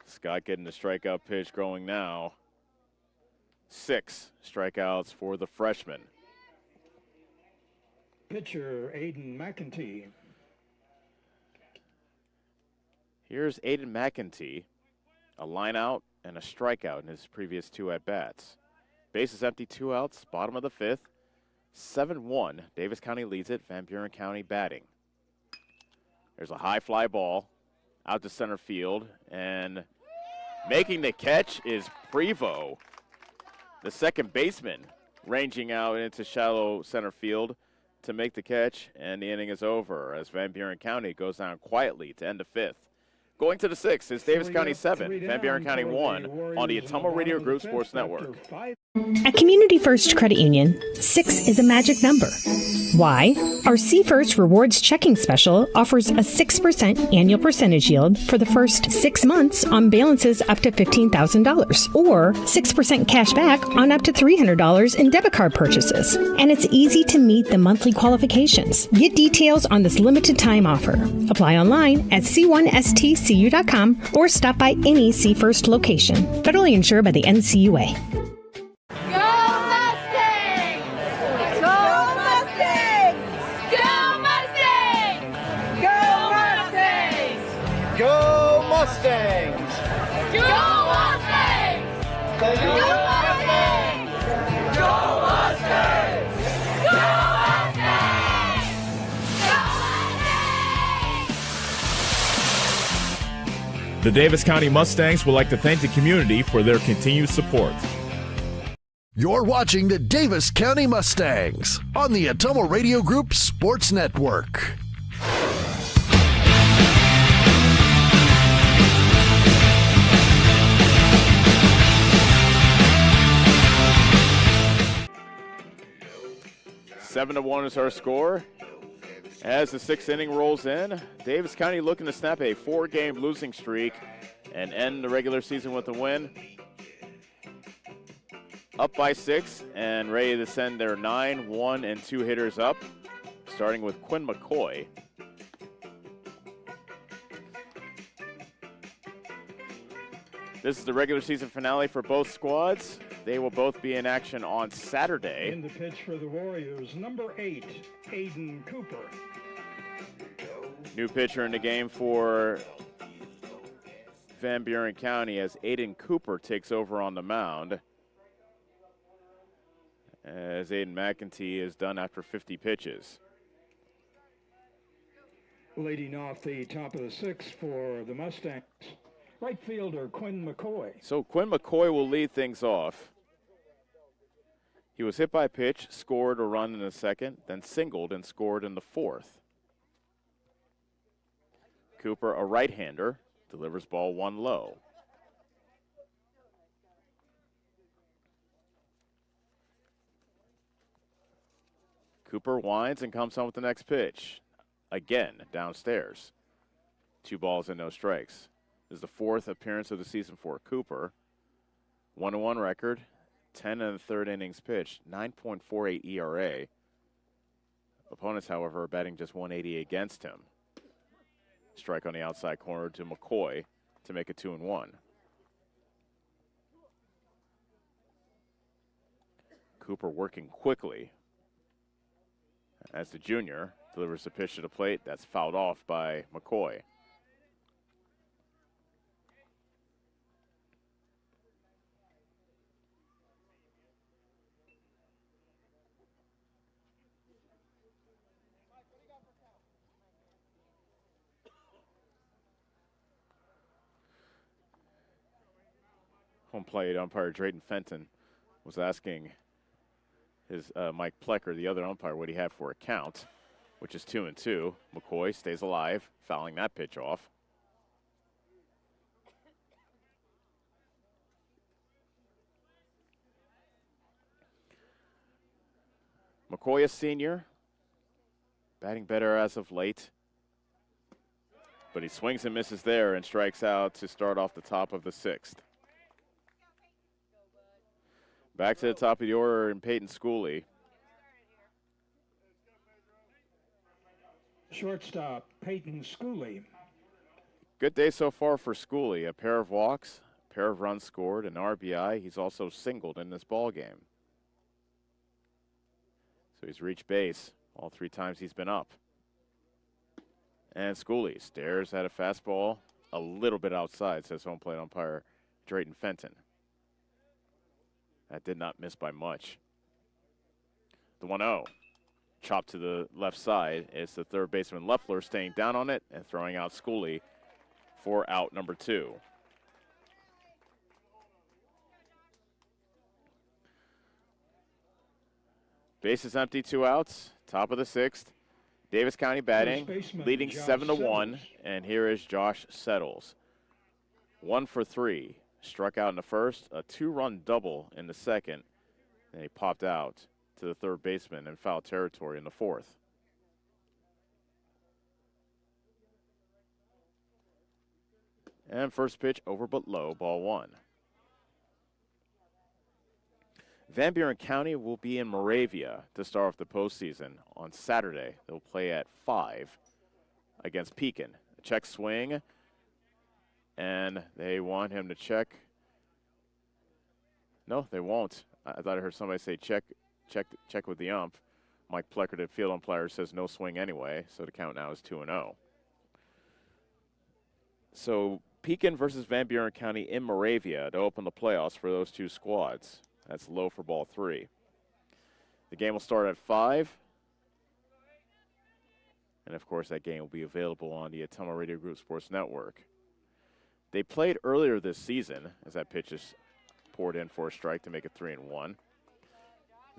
Scott getting the strikeout pitch going now. 6 strikeouts for the freshman. Pitcher Aiden McEntee. Here's Aiden McEntee, a line out and a strikeout in his previous 2 at-bats. Bases empty, 2 outs, bottom of the 5th. 7-1, Davis County leads it, Van Buren County batting. There's a high fly ball out to center field, and making the catch is Prevost, the second baseman, ranging out into shallow center field to make the catch, and the inning is over as Van Buren County goes down quietly to end the 5th. Going to the 6th is Davis County 7, Van Buren County 1 on the Ottumwa Radio Group Sports Network. At Community First Credit Union, 6 is a magic number. Why? Our See First Rewards Checking Special offers a 6% annual percentage yield for the first 6 months on balances up to $15,000, or 6% cash back on up to $300 in debit card purchases. And it's easy to meet the monthly qualifications. Get details on this limited time offer. Apply online at c1stcu.com or stop by any See First location. Federally insured by the NCUA. Go Mustangs! Go Mustangs! Go Mustangs! Go Mustangs! Go Mustangs! The Davis County Mustangs would like to thank the community for their continued support. You're watching the Davis County Mustangs on the Ottumwa Radio Group Sports Network. Seven to 1 is our score. As the 6th inning rolls in, Davis County looking to snap a 4-game losing streak and end the regular season with a win. Up by 6 and ready to send their 9, 1, and 2 hitters up, starting with Quinn McCoy. This is the regular season finale for both squads. They will both be in action on Saturday. In the pitch for the Warriors, number 8, Aiden Cooper. New pitcher in the game for Van Buren County as Aiden Cooper takes over on the mound. As Aiden McEntee is done after 50 pitches. Leading off the top of the 6th for the Mustangs, right fielder Quinn McCoy. So Quinn McCoy will lead things off. He was hit by a pitch, scored a run in the 2nd, then singled and scored in the 4th. Cooper, a right-hander, delivers ball 1 low. Cooper winds and comes home with the next pitch. Again, downstairs. 2 balls and no strikes. This is the 4th appearance of the season for Cooper. 1-1 record, 10 1/3 innings pitched, 9.48 ERA. Opponents, however, are batting just 180 against him. Strike on the outside corner to McCoy to make it 2-1. Cooper working quickly as the junior delivers the pitch to the plate. That's fouled off by McCoy. Home plate umpire Drayton Fenton was asking his Mike Plecker, the other umpire, what he had for a count, which is 2-2. McCoy stays alive, fouling that pitch off. McCoy, a senior, batting better as of late, but he swings and misses there and strikes out to start off the top of the 6th. Back to the top of the order in Peyton Schooley. Shortstop, Peyton Schooley. Good day so far for Schooley. A pair of walks, a pair of runs scored, an RBI. He's also singled in this ball game. So he's reached base all 3 times he's been up. And Schooley stares at a fastball a little bit outside, says home plate umpire Drayton Fenton. That did not miss by much. The 1-0. Chopped to the left side. It's the third baseman Leffler staying down on it and throwing out Schooley for out number 2. Bases empty, 2 outs. Top of the 6th. Davis County batting, leading 7-1, and here is Josh Settles. 1 for 3. Struck out in the first, a 2-run double in the second, and he popped out to the third baseman in foul territory in the 4th. And first pitch over but low, ball 1. Van Buren County will be in Moravia to start off the postseason on Saturday. They'll play at 5 against Pekin. A check swing, and they want him to check. No, they won't. I thought I heard somebody say check with the ump. Mike Plecker, the field umpire, says no swing anyway, so the count now is 2-0. So Pekin versus Van Buren County in Moravia to open the playoffs for those two squads. That's low for ball 3. The game will start at 5. And, of course, that game will be available on the Ottumwa Radio Group Sports Network. They played earlier this season as that pitch is poured in for a strike to make it 3-1.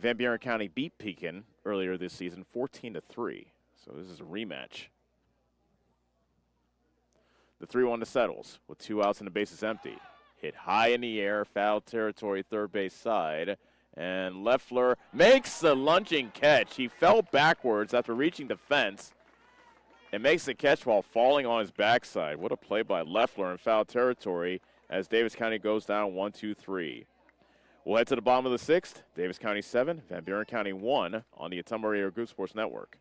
Van Buren County beat Pekin earlier this season 14-3. So this is a rematch. The 3-1 to Settles with 2 outs and the bases empty. Hit high in the air, foul territory, third base side. And Leffler makes the lunging catch. He fell backwards after reaching the fence and makes the catch while falling on his backside. What a play by Leffler in foul territory as Davis County goes down 1-2-3. We'll head to the bottom of the 6th. Davis County 7, Van Buren County 1 on the Ottumwa Radio Group Sports Network.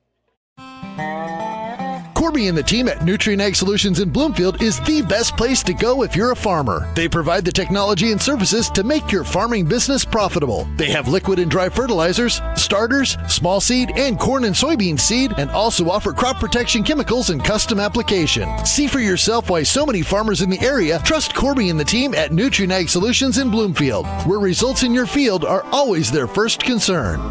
Corby and the team at Nutrient Ag Solutions in Bloomfield is the best place to go if you're a farmer. They provide the technology and services to make your farming business profitable. They have liquid and dry fertilizers, starters, small seed, and corn and soybean seed, and also offer crop protection chemicals and custom application. See for yourself why so many farmers in the area trust Corby and the team at Nutrient Ag Solutions in Bloomfield, where results in your field are always their first concern.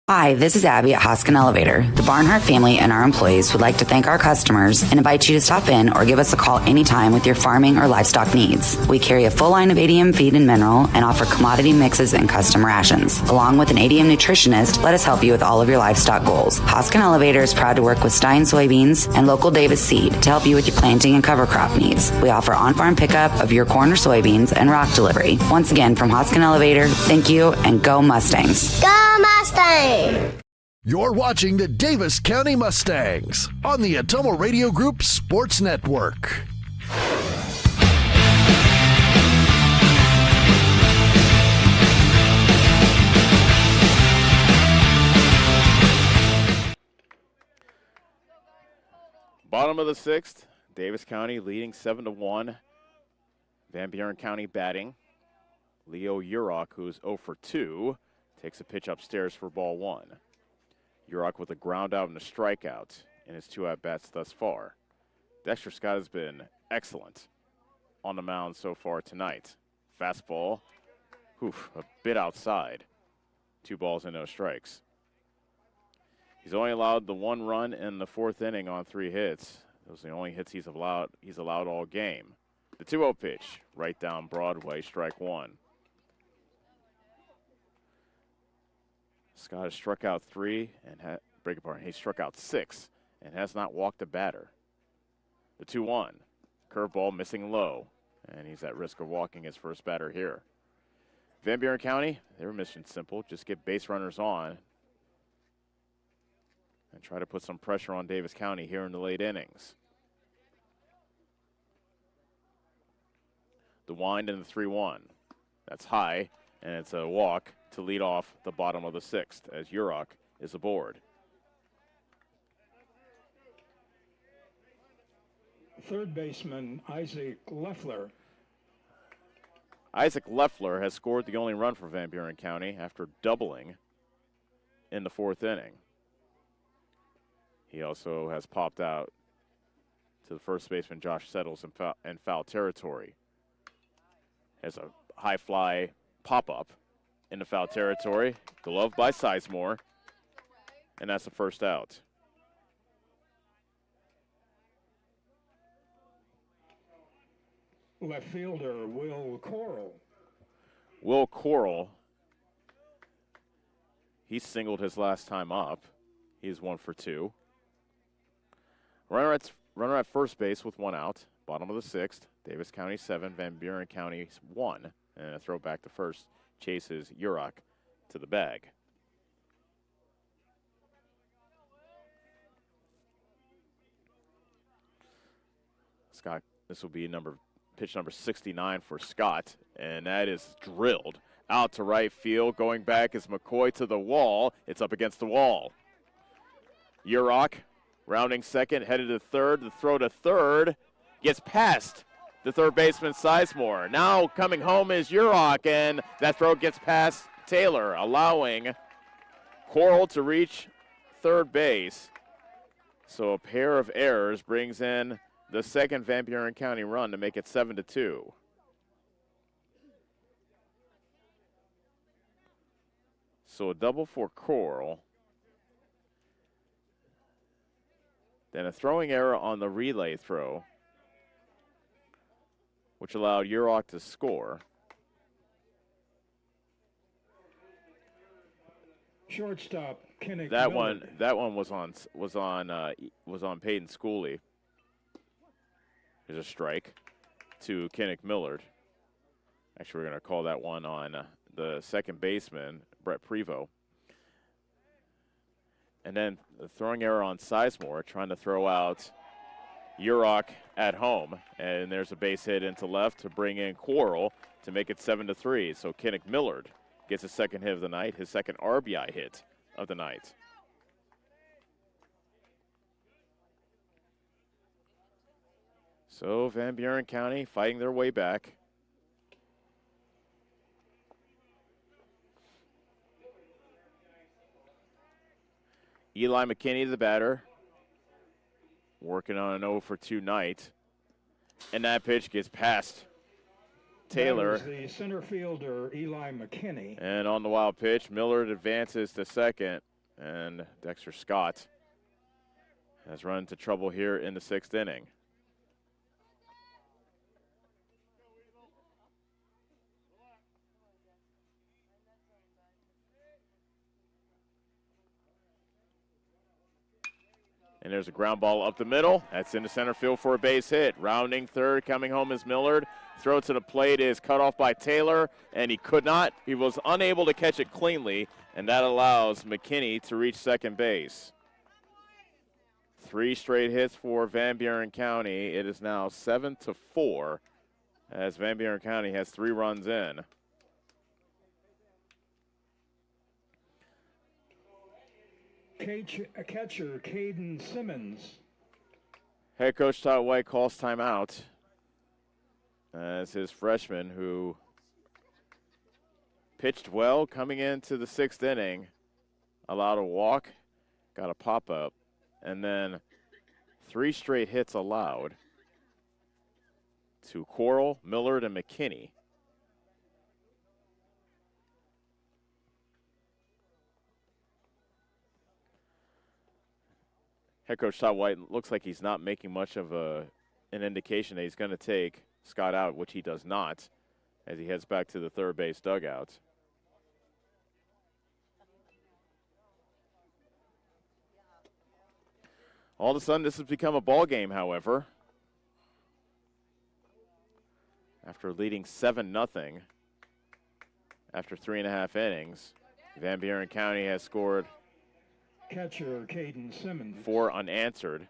Hi, this is Abby at Hoskin Elevator. The Barnhart family and our employees would like to thank our customers and invite you to stop in or give us a call anytime with your farming or livestock needs. We carry a full line of ADM feed and mineral and offer commodity mixes and custom rations. Along with an ADM nutritionist, let us help you with all of your livestock goals. Hoskin Elevator is proud to work with Stein soybeans and local Davis seed to help you with your planting and cover crop needs. We offer on-farm pickup of your corn or soybeans and rock delivery. Once again, from Hoskin Elevator, thank you and go Mustangs. Go Mustangs! You're watching the Davis County Mustangs on the Ottumwa Radio Group Sports Network. Bottom of the 6th, Davis County leading 7-1. Van Buren County batting. Leo Urok, who's 0 for 2, takes a pitch upstairs for ball 1. Urok with a ground out and a strikeout in his 2 at-bats thus far. Dexter Scott has been excellent on the mound so far tonight. Fastball, a bit outside. 2 balls and no strikes. He's only allowed the 1 run in the 4th inning on 3 hits. Those are the only hits he's allowed all game. The 2-0 pitch, right down Broadway, strike 1. Scott has struck out 3 and he struck out 6 and has not walked a batter. The 2-1, curveball missing low, and he's at risk of walking his first batter here. Van Buren County, their mission simple, just get base runners on and try to put some pressure on Davis County here in the late innings. The wind and the 3-1. That's high, and it's a walk to lead off the bottom of the 6th as Urok is aboard. Third baseman Isaac Leffler. Isaac Leffler has scored the only run for Van Buren County after doubling in the 4th inning. He also has popped out to the first baseman, Josh Settles, in foul territory. Has a high fly pop-up in the foul territory. Glove by Sizemore, and that's the first out. Left fielder Will Coral. Will Coral, he singled his last time up. He's 1 for 2. Runner at first base with 1 out. Bottom of the 6th. Davis County 7, Van Buren County 1. And a throw back to first chases Urok to the bag. Scott, this will be pitch number 69 for Scott, and that is drilled out to right field. Going back is McCoy to the wall. It's up against the wall. Urok rounding second, headed to third. The throw to third gets past the third baseman Sizemore. Now coming home is Urok, and that throw gets past Taylor, allowing Coral to reach third base. So a pair of errors brings in the second Van Buren County run to make it 7-2. So a double for Coral. Then a throwing error on the relay throw, which allowed Urok to score. Shortstop Kinnick. That one was on Peyton Schooley. There's a strike to Kinnick Millard. Actually, we're going to call that one on the second baseman, Brett Prevost. And then the throwing error on Sizemore, trying to throw out Urok at home. And there's a base hit into left to bring in Coral to make it 7-3. So Kinnick Millard gets his second hit of the night, his second RBI hit of the night. So Van Buren County fighting their way back. Eli McKinney, the batter, working on an 0 for 2 night. And that pitch gets past Taylor. That is the center fielder, Eli McKinney. And on the wild pitch, Millard advances to second. And Dexter Scott has run into trouble here in the 6th inning. And there's a ground ball up the middle. That's into center field for a base hit. Rounding third, coming home is Millard. Throw to the plate is cut off by Taylor, and he was unable to catch it cleanly, and that allows McKinney to reach second base. 3 straight hits for Van Buren County. It is now 7-4 as Van Buren County has 3 runs in. Catcher Caden Simmons. Head coach Todd White calls timeout as his freshman, who pitched well coming into the 6th inning, allowed a walk, got a pop-up, and then 3 straight hits allowed to Coral, Millard, and McKinney. Head coach Todd White looks like he's not making much of an indication that he's going to take Scott out, which he does not, as he heads back to the third base dugout. All of a sudden, this has become a ball game, however. After leading 7-0 after 3.5 innings, Van Buren County has scored Catcher Caden Simmons. 4 unanswered.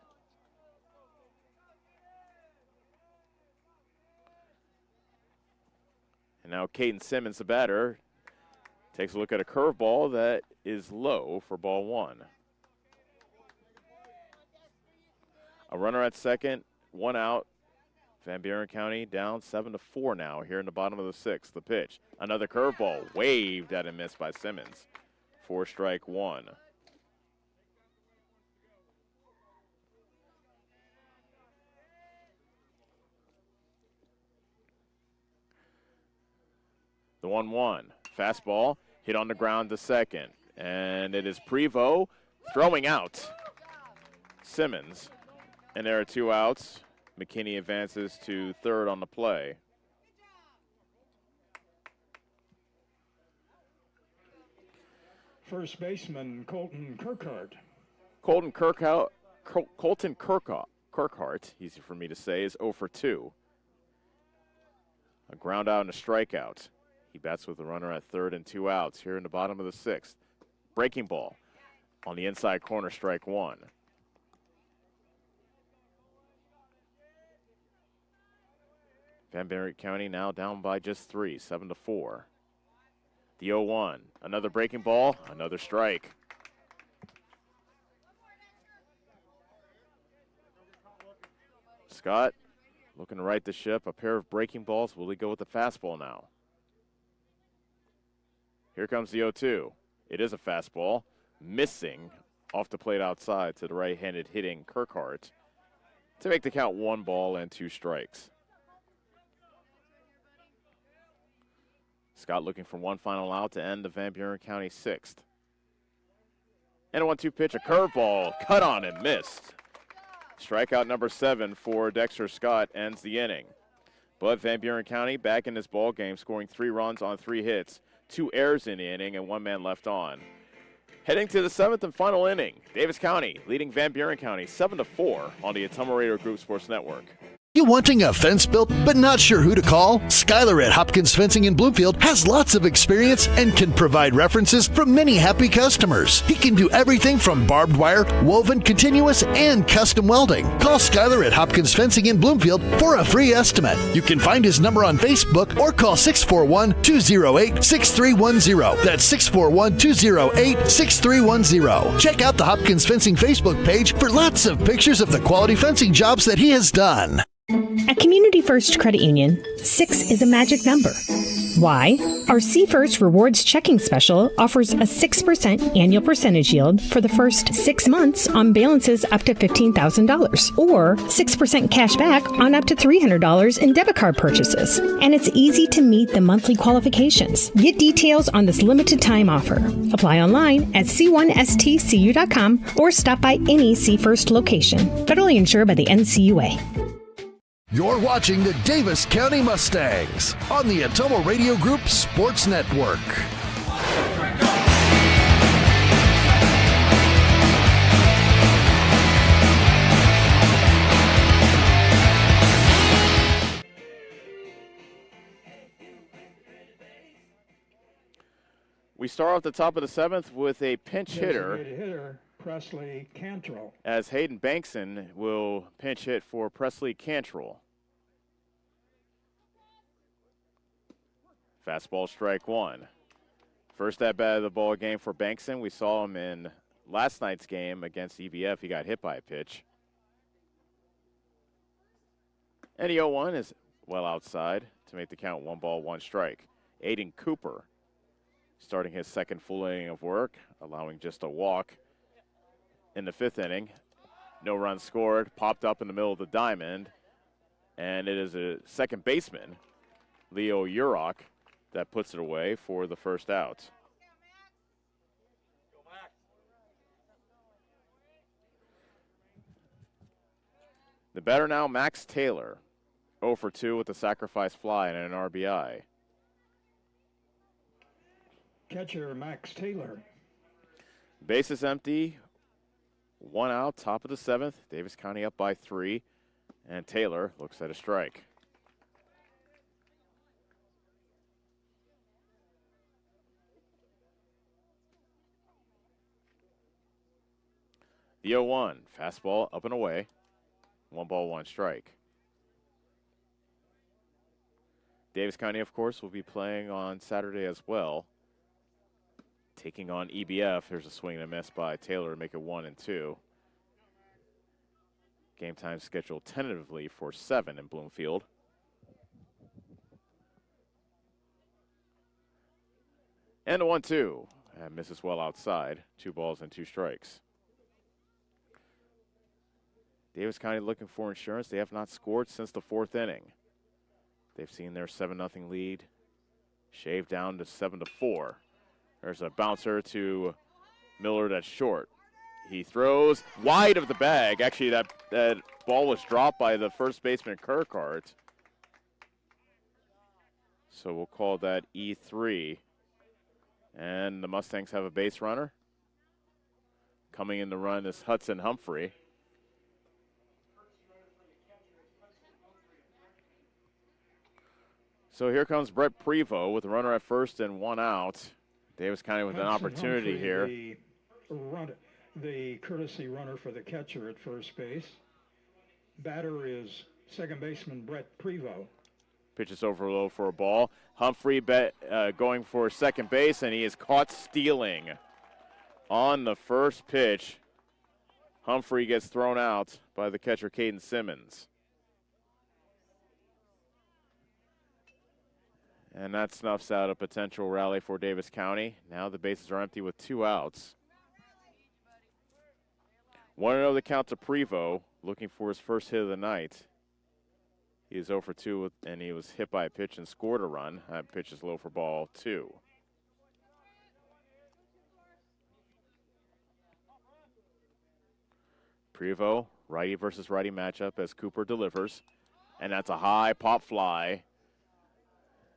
And now Caden Simmons, the batter, takes a look at a curveball that is low for ball 1. A runner at second, 1 out. Van Buren County down 7-4 now here in the bottom of the 6th. The pitch, another curveball, waved at and missed by Simmons. 4 strike 1. The 1-1. Fastball hit on the ground to second. And it is Prevost throwing out Simmons. And there are 2 outs. McKinney advances to third on the play. First baseman Colton Kirkhart. Colton Kirkhart, easy for me to say, is 0 for 2. A ground out and a strikeout. He bats with a runner at third and 2 outs here in the bottom of the 6th. Breaking ball on the inside corner, strike 1. Van Buren County now down by just 3, 7-4. The 0-1, another breaking ball, another strike. Scott looking to right the ship, a pair of breaking balls. Will he go with the fastball now? Here comes the 0-2. It is a fastball, missing off the plate outside to the right-handed hitting Kirkhart to make the count 1 ball and 2 strikes. Scott looking for one final out to end the Van Buren County 6th. And a 1-2 pitch, a curveball, cut on and missed. Strikeout number 7 for Dexter Scott ends the inning. But Van Buren County back in this ball game, scoring 3 runs on 3 hits, 2 errors in the inning, and 1 man left on. Heading to the 7th and final inning, Davis County leading Van Buren County 7-4 on the Ottumwa Radio Group Sports Network. You wanting a fence built but not sure who to call? Skylar at Hopkins Fencing in Bloomfield has lots of experience and can provide references from many happy customers. He can do everything from barbed wire, woven, continuous, and custom welding. Call Skylar at Hopkins Fencing in Bloomfield for a free estimate. You can find his number on Facebook or call 641-208-6310. That's 641-208-6310. Check out the Hopkins Fencing Facebook page for lots of pictures of the quality fencing jobs that he has done. At Community First Credit Union, 6 is a magic number. Why? Our C First Rewards Checking Special offers a 6% annual percentage yield for the first 6 months on balances up to $15,000, or 6% cash back on up to $300 in debit card purchases. And it's easy to meet the monthly qualifications. Get details on this limited time offer. Apply online at c1stcu.com or stop by any C First location. Federally insured by the NCUA. You're watching the Davis County Mustangs on the Ottumwa Radio Group Sports Network. We start off the top of the 7th with a pinch hitter, Presley Cantrell. As Hayden Bankson will pinch hit for Presley Cantrell. Fastball, strike 1. First at bat of the ball game for Bankson. We saw him in last night's game against EBF. He got hit by a pitch. And the 0-1 is well outside to make the count 1 ball, 1 strike. Aiden Cooper starting his 2nd full inning of work, allowing just a walk in the 5th inning. No runs scored, popped up in the middle of the diamond, and it is a second baseman, Leo Urok, that puts it away for the first out. The batter now, Max Taylor, 0 for 2 with a sacrifice fly and an RBI. Catcher Max Taylor. Bases empty, 1 out, top of the 7th. Davis County up by 3, and Taylor looks at a strike. The 0-1, fastball up and away. 1 ball, 1 strike. Davis County, of course, will be playing on Saturday as well. Taking on EBF. There's a swing and a miss by Taylor to make it 1-2. Game time scheduled tentatively for 7 in Bloomfield. And a 1-2. And misses well outside. 2 balls and 2 strikes. Davis County looking for insurance. They have not scored since the 4th inning. They've seen their 7-0 lead shaved down to 7-4. There's a bouncer to Miller that's short. He throws wide of the bag. Actually, that ball was dropped by the first baseman, Kirkhart. So we'll call that E3. And the Mustangs have a base runner. Coming in to run is Hudson Humphrey. So here comes Brett Prevost with a runner at first and one out. Davis County with an opportunity here. The courtesy runner for the catcher at first base. Batter is second baseman Brett Prevost. Pitches over low for a ball. Humphrey going for second base, and he is caught stealing on the first pitch. Humphrey gets thrown out by the catcher, Caden Simmons. And that snuffs out a potential rally for Davis County. Now the bases are empty with 2 outs. 1-0 the count to Prevost, looking for his first hit of the night. He is 0 for 2, and he was hit by a pitch and scored a run. That pitch is low for ball 2. Prevost, righty versus righty matchup as Cooper delivers. And that's a high pop fly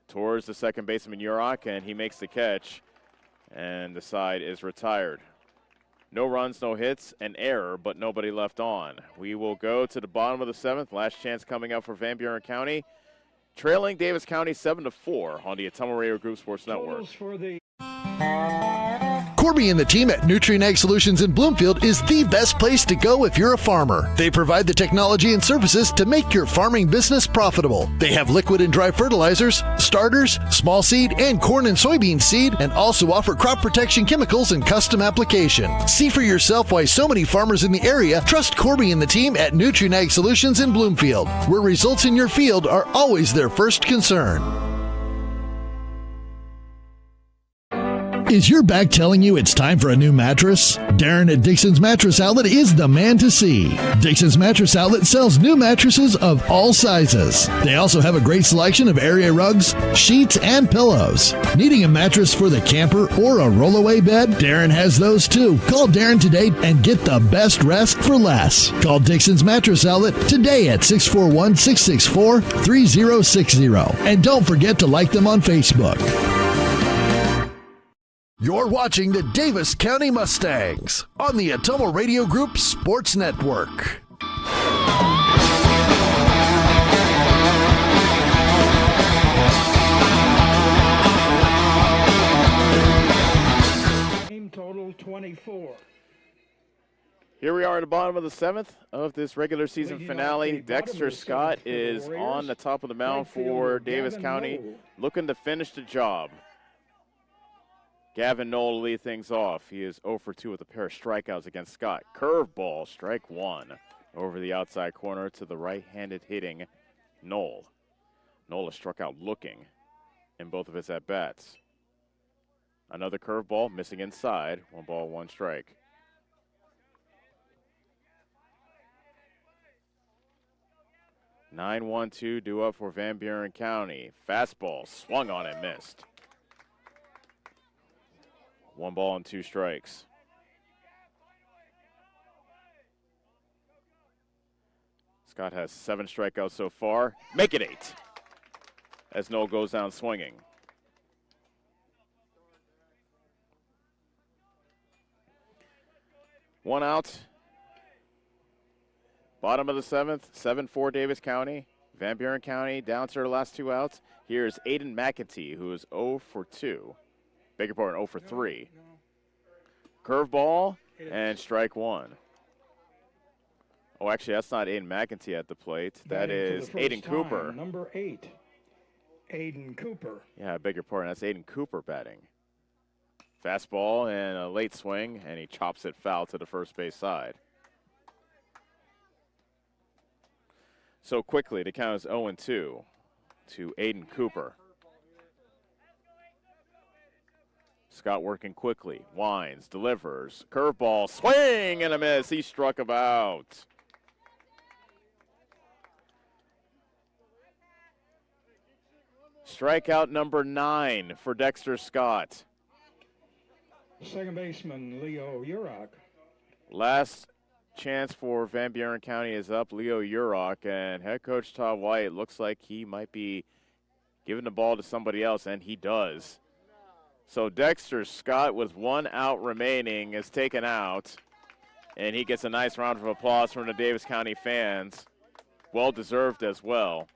towards the second baseman, Urach, and he makes the catch. And the side is retired. No runs, no hits, an error, but nobody left on. We will go to the bottom of the 7th. Last chance coming up for Van Buren County. Trailing Davis County 7-4 on the Ottumwa Radio Group Sports Network. Corby and the team at Nutrien Ag Solutions in Bloomfield is the best place to go if you're a farmer. They provide the technology and services to make your farming business profitable. They have liquid and dry fertilizers, starters, small seed, and corn and soybean seed, and also offer crop protection chemicals and custom application. See for yourself why so many farmers in the area trust Corby and the team at Nutrien Ag Solutions in Bloomfield, where results in your field are always their first concern. Is your back telling you it's time for a new mattress? Darren at Dixon's Mattress Outlet is the man to see. Dixon's Mattress Outlet sells new mattresses of all sizes. They also have a great selection of area rugs, sheets, and pillows. Needing a mattress for the camper or a rollaway bed? Darren has those too. Call Darren today and get the best rest for less. Call Dixon's Mattress Outlet today at 641-664-3060. And don't forget to like them on Facebook. You're watching the Davis County Mustangs on the Ottumwa Radio Group Sports Network. Game total 24. Here we are at the bottom of the 7th of this regular season finale. Dexter Scott is on the top of the mound for Davis County, looking to finish the job. Gavin Knoll to lead things off. He is 0 for 2 with a pair of strikeouts against Scott. Curveball, strike 1 over the outside corner to the right-handed hitting Knoll. Knoll has struck out looking in both of his at-bats. Another curveball, missing inside. 1 ball, 1 strike. (9-1-2) due up for Van Buren County. Fastball swung on and missed. 1 ball and 2 strikes. Scott has 7 strikeouts so far. Make it 8 as Knoll goes down swinging. One out. Bottom of the 7th, 7-4 Davis County. Van Buren County down to their last 2 outs. Here's Aiden McEntee, who is 0 for 2. Beg your pardon, 0 for 3. Curveball and strike 1. Oh, actually, that's not Aiden McEntee at the plate. That is Aiden Cooper. Number 8, Aiden Cooper. Yeah, I beg your pardon. That's Aiden Cooper batting. Fastball and a late swing, and he chops it foul to the first base side. So quickly, the count is 0-2 to Aiden Cooper. Scott working quickly, winds, delivers, curveball, swing and a miss. He struck him out. Strikeout number 9 for Dexter Scott. Second baseman Leo Urach. Last chance for Van Buren County is up. Leo Urach, and head coach Todd White looks like he might be giving the ball to somebody else, and he does. So Dexter Scott, with 1 out remaining, is taken out, and he gets a nice round of applause from the Davis County fans. Well deserved as well.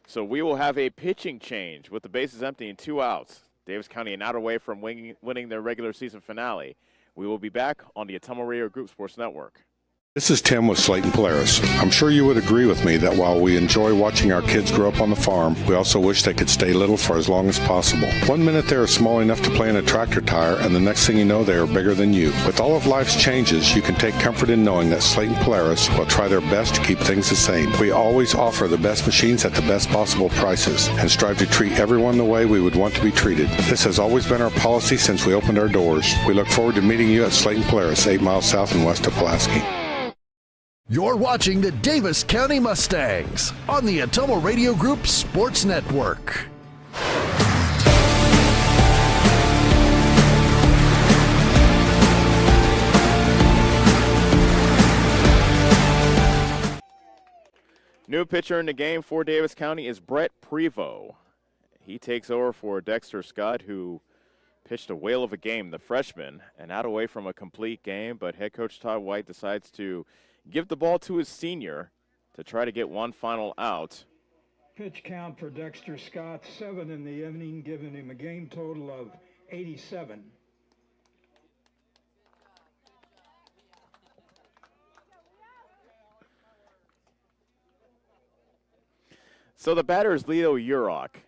So we will have a pitching change with the bases empty and 2 outs. Davis County an out away from winning their regular season finale. We will be back on the Ottumwa Radio Group Sports Network. This is Tim with Slayton Polaris. I'm sure you would agree with me that while we enjoy watching our kids grow up on the farm, we also wish they could stay little for as long as possible. 1 minute they are small enough to play in a tractor tire, and the next thing you know, they are bigger than you. With all of life's changes, you can take comfort in knowing that Slayton Polaris will try their best to keep things the same. We always offer the best machines at the best possible prices and strive to treat everyone the way we would want to be treated. This has always been our policy since we opened our doors. We look forward to meeting you at Slayton Polaris, 8 miles south and west of Pulaski. You're watching the Davis County Mustangs on the Ottumwa Radio Group Sports Network. New pitcher in the game for Davis County is Brett Prevost. He takes over for Dexter Scott, who pitched a whale of a game, the freshman, and out away from a complete game, but head coach Todd White decides to give the ball to his senior to try to get 1 final out. Pitch count for Dexter Scott, 7 in the evening, giving him a game total of 87. So the batter is Leo Urach.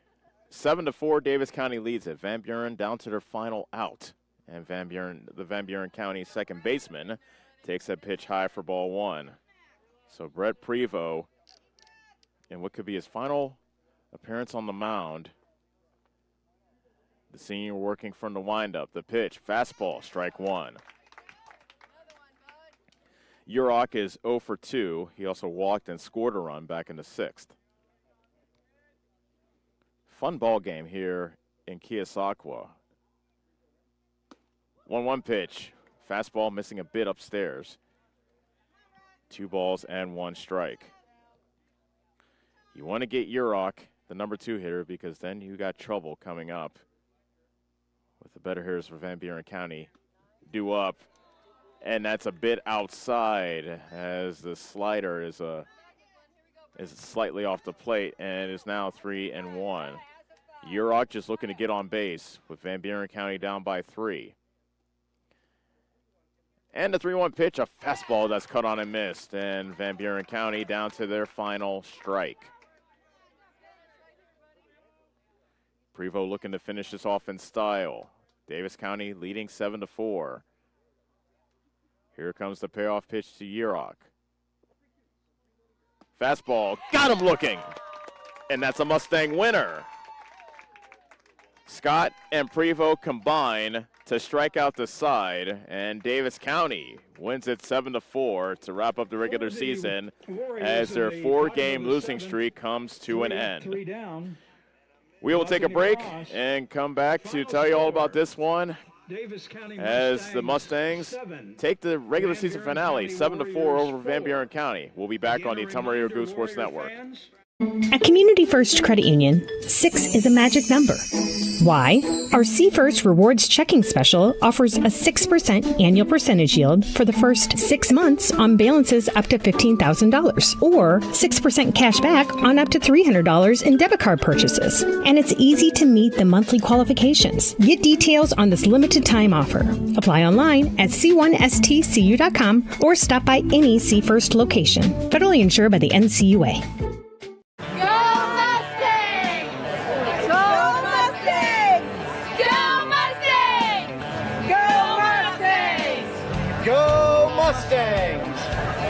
7-4, Davis County leads it. Van Buren down to their final out. And the Van Buren County second baseman takes that pitch high for ball 1. So Brett Prevost, in what could be his final appearance on the mound. The senior working from the windup. The pitch, fastball, strike 1. Urach is 0 for 2. He also walked and scored a run back in the 6th. Fun ball game here in Keosauqua. 1-1 pitch. Fastball missing a bit upstairs. 2 balls and 1 strike. You want to get Urach, the number 2 hitter, because then you got trouble coming up with the better hitters for Van Buren County. Due up, and that's a bit outside as the slider is slightly off the plate and is now 3-1. Urach just looking to get on base with Van Buren County down by 3. And the 3-1 pitch, a fastball that's cut on and missed. And Van Buren County down to their final strike. Prevost looking to finish this off in style. Davis County leading 7-4. Here comes the payoff pitch to Urach. Fastball, got him looking. And that's a Mustang winner. Scott and Prevost combine to strike out the side, and Davis County wins it 7-4 to wrap up the regular season as their 4-game losing streak comes to an end. We will take a break and come back to tell you all about this one as the Mustangs take the regular season finale 7-4 over Van Buren County. We'll be back on the Ottumwa Radio Group Sports Network. At Community First Credit Union, 6 is a magic number. Why? Our See First Rewards Checking Special offers a 6% annual percentage yield for the first 6 months on balances up to $15,000, or 6% cash back on up to $300 in debit card purchases. And it's easy to meet the monthly qualifications. Get details on this limited time offer. Apply online at c1stcu.com or stop by any See First location. Federally insured by the NCUA. Mustangs!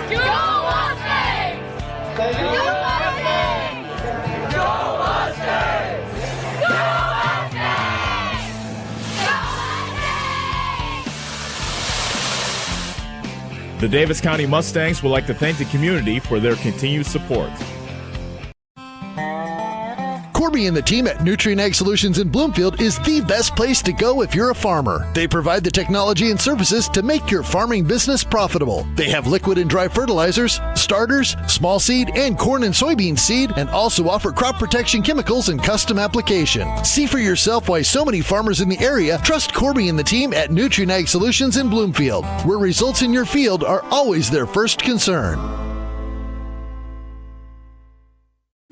Go Mustangs! Go Mustangs! Go Mustangs! Go Mustangs! Go The Davis County Mustangs would like to thank the community for their continued support. Corby and the team at Nutrien Ag Solutions in Bloomfield is the best place to go if you're a farmer. They provide the technology and services to make your farming business profitable. They have liquid and dry fertilizers, starters, small seed, and corn and soybean seed, and also offer crop protection chemicals and custom application. See for yourself why so many farmers in the area trust Corby and the team at Nutrien Ag Solutions in Bloomfield, where results in your field are always their first concern.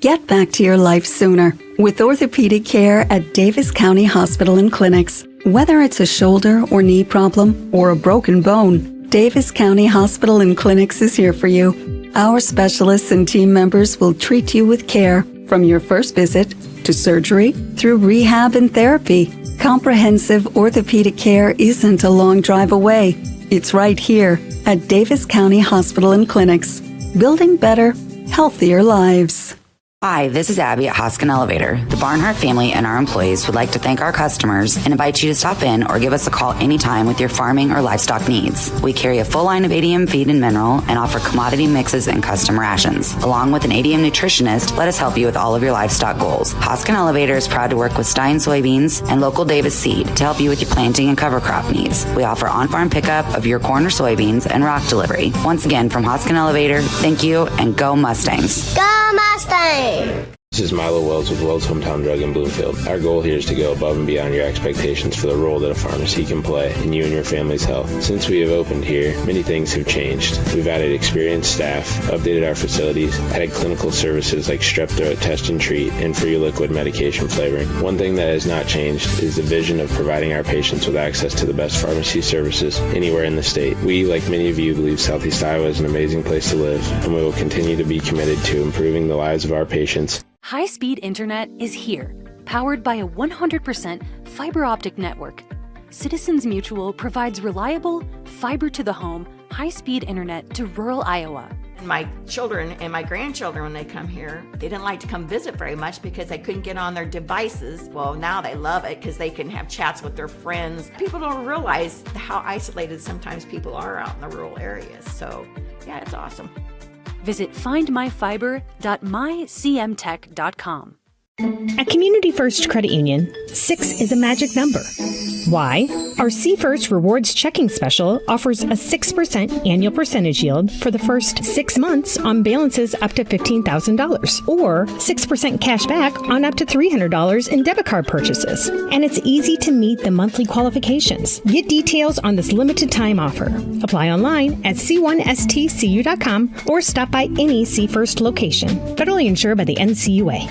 Get back to your life sooner with orthopedic care at Davis County Hospital and Clinics. Whether it's a shoulder or knee problem or a broken bone, Davis County Hospital and Clinics is here for you. Our specialists and team members will treat you with care from your first visit to surgery through rehab and therapy. Comprehensive orthopedic care isn't a long drive away. It's right here at Davis County Hospital and Clinics, building better, healthier lives. Hi, this is Abby at Hoskin Elevator. The Barnhart family and our employees would like to thank our customers and invite you to stop in or give us a call anytime with your farming or livestock needs. We carry a full line of ADM feed and mineral and offer commodity mixes and custom rations. Along with an ADM nutritionist, let us help you with all of your livestock goals. Hoskin Elevator is proud to work with Stein soybeans and local Davis seed to help you with your planting and cover crop needs. We offer on-farm pickup of your corn or soybeans and rock delivery. Once again, from Hoskin Elevator, thank you and go Mustangs. Go Mustangs! This is Milo Wells with Wells Hometown Drug in Bloomfield. Our goal here is to go above and beyond your expectations for the role that a pharmacy can play in you and your family's health. Since we have opened here, many things have changed. We've added experienced staff, updated our facilities, added clinical services like strep throat test and treat, and free liquid medication flavoring. One thing that has not changed is the vision of providing our patients with access to the best pharmacy services anywhere in the state. We, like many of you, believe Southeast Iowa is an amazing place to live, and we will continue to be committed to improving the lives of our patients. High-speed internet is here, powered by a 100% fiber optic network. Citizens Mutual provides reliable, fiber-to-the-home, high-speed internet to rural Iowa. My children and my grandchildren, when they come here, they didn't like to come visit very much because they couldn't get on their devices. Well, now they love it because they can have chats with their friends. People don't realize how isolated sometimes people are out in the rural areas. So, yeah, it's awesome. Visit findmyfiber.mycmtech.com. At Community First Credit Union, 6 is a magic number. Why? Our C First Rewards Checking Special offers a 6% annual percentage yield for the first 6 months on balances up to $15,000, or 6% cash back on up to $300 in debit card purchases. And it's easy to meet the monthly qualifications. Get details on this limited time offer. Apply online at c1stcu.com or stop by any C First location. Federally insured by the NCUA.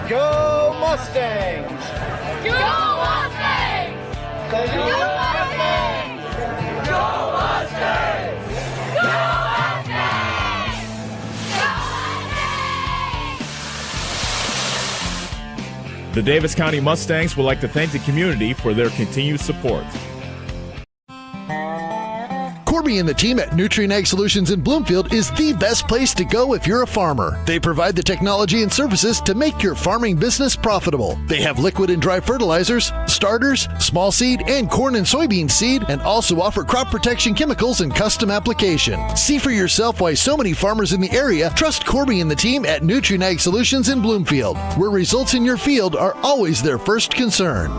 Go Mustangs! Go Mustangs! Go Mustangs! Go Mustangs! Go Mustangs! The Davis County Mustangs would like to thank the community for their continued support. Corby and the team at Nutrien Ag Solutions in Bloomfield is the best place to go if you're a farmer. They provide the technology and services to make your farming business profitable. They have liquid and dry fertilizers, starters, small seed, and corn and soybean seed, and also offer crop protection chemicals and custom application. See for yourself why so many farmers in the area trust Corby and the team at Nutrien Ag Solutions in Bloomfield, where results in your field are always their first concern.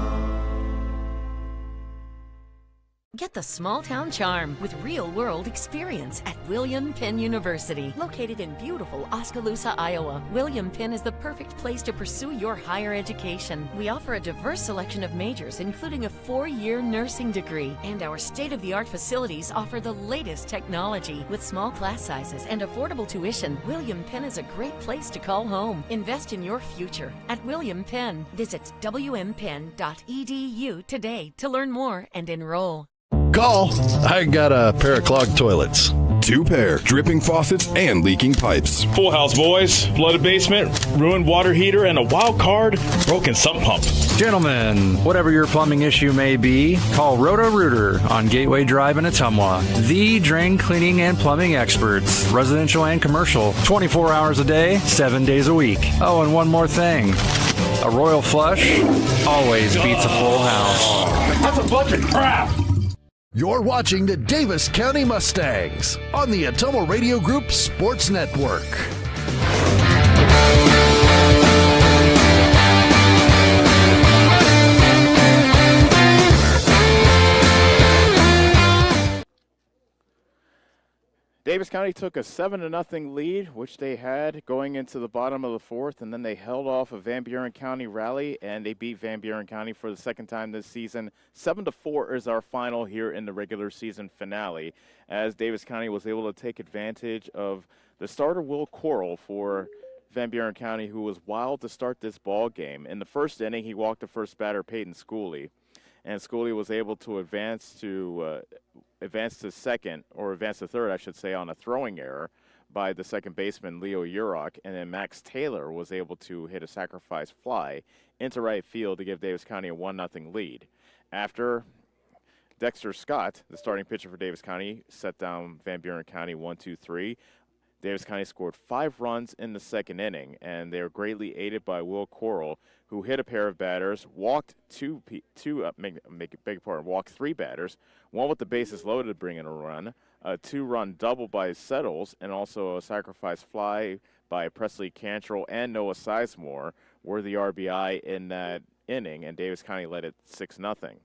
Get the small town charm with real-world experience at William Penn University. Located in beautiful Oskaloosa, Iowa, William Penn is the perfect place to pursue your higher education. We offer a diverse selection of majors, including a 4-year nursing degree. And our state-of-the-art facilities offer the latest technology. With small class sizes and affordable tuition, William Penn is a great place to call home. Invest in your future at William Penn. Visit wmpenn.edu today to learn more and enroll. Call. I got a pair of clogged toilets. 2 pair, dripping faucets and leaking pipes. Full house, boys. Flooded basement, ruined water heater, and a wild card, broken sump pump. Gentlemen, whatever your plumbing issue may be, call Roto-Rooter on Gateway Drive in Ottumwa. The drain cleaning and plumbing experts, residential and commercial, 24 hours a day, 7 days a week. Oh, and one more thing. A royal flush always beats a full house. That's a bunch of crap. You're watching the Davis County Mustangs on the Atomo Radio Group Sports Network. Davis County took a 7-0 lead, which they had going into the bottom of the fourth, and then they held off a Van Buren County rally, and they beat Van Buren County for the second time this season. 7-4 is our final here in the regular season finale, as Davis County was able to take advantage of the starter Will Coral for Van Buren County, who was wild to start this ball game. In the first inning, he walked the first batter, Peyton Schooley, and Schooley was able to advance to third, I should say, on a throwing error by the second baseman, Leo Urok, and then Max Taylor was able to hit a sacrifice fly into right field to give Davis County a 1-0 lead. After Dexter Scott, the starting pitcher for Davis County, set down Van Buren County 1-2-3. Davis County scored 5 runs in the second inning, and they were greatly aided by Will Coral, who hit a pair of batters, walked walked 3 batters, one with the bases loaded to bring in a run, a 2-run double by Settles, and also a sacrifice fly by Presley Cantrell and Noah Sizemore were the RBI in that inning, and Davis County led it 6-0.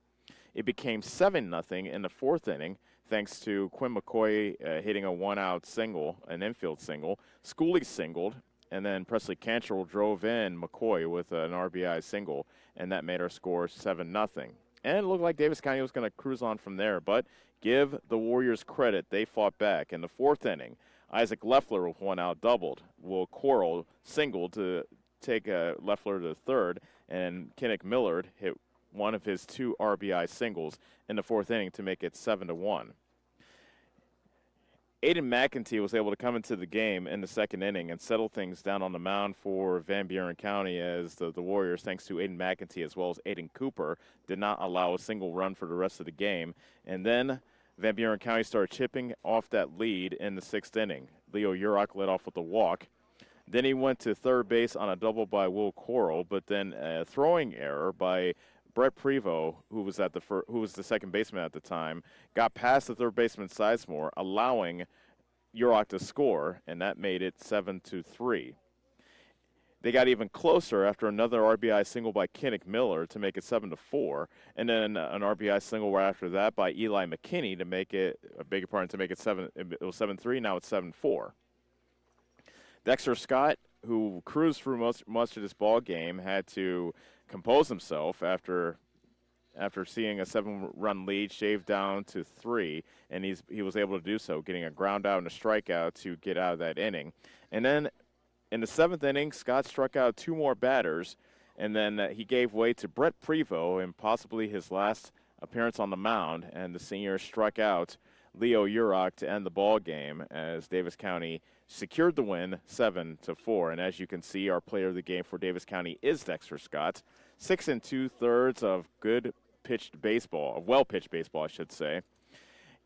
It became 7-0 in the fourth inning, thanks to Quinn McCoy hitting a one-out single, an infield single. Schooley singled, and then Presley Cantrell drove in McCoy with an RBI single, and that made our score 7-0. And it looked like Davis County was going to cruise on from there, but give the Warriors credit. They fought back. In the fourth inning, Isaac Leffler with one out doubled. Will Coral singled to take Leffler to third, and Kinnick Millard hit one of his 2 RBI singles in the fourth inning to make it 7-1. Aiden McEntee was able to come into the game in the second inning and settle things down on the mound for Van Buren County, as the Warriors, thanks to Aiden McEntee as well as Aiden Cooper, did not allow a single run for the rest of the game. And then Van Buren County started chipping off that lead in the sixth inning. Leo Urok led off with a walk. Then he went to third base on a double by Will Coral, but then a throwing error by Brett Prevost, who was the second baseman at the time, got past the third baseman Sizemore, allowing Urok to score, and that made it 7-3. They got even closer after another RBI single by Kinnick Miller to make it 7-4, and then an RBI single right after that by Eli McKinney to make it, It was 7-3. Now it's 7-4. Dexter Scott, who cruised through much of this ball game, had to compose himself after seeing a 7-run lead shaved down to 3, and he was able to do so, getting a ground out and a strikeout to get out of that inning. And then in the seventh inning, Scott struck out 2 more batters, and then he gave way to Brett Prevost in possibly his last appearance on the mound, and the senior struck out Leo Urok to end the ball game as Davis County secured the win 7-4. And as you can see, our player of the game for Davis County is Dexter Scott. 6 2/3 of well-pitched baseball, I should say.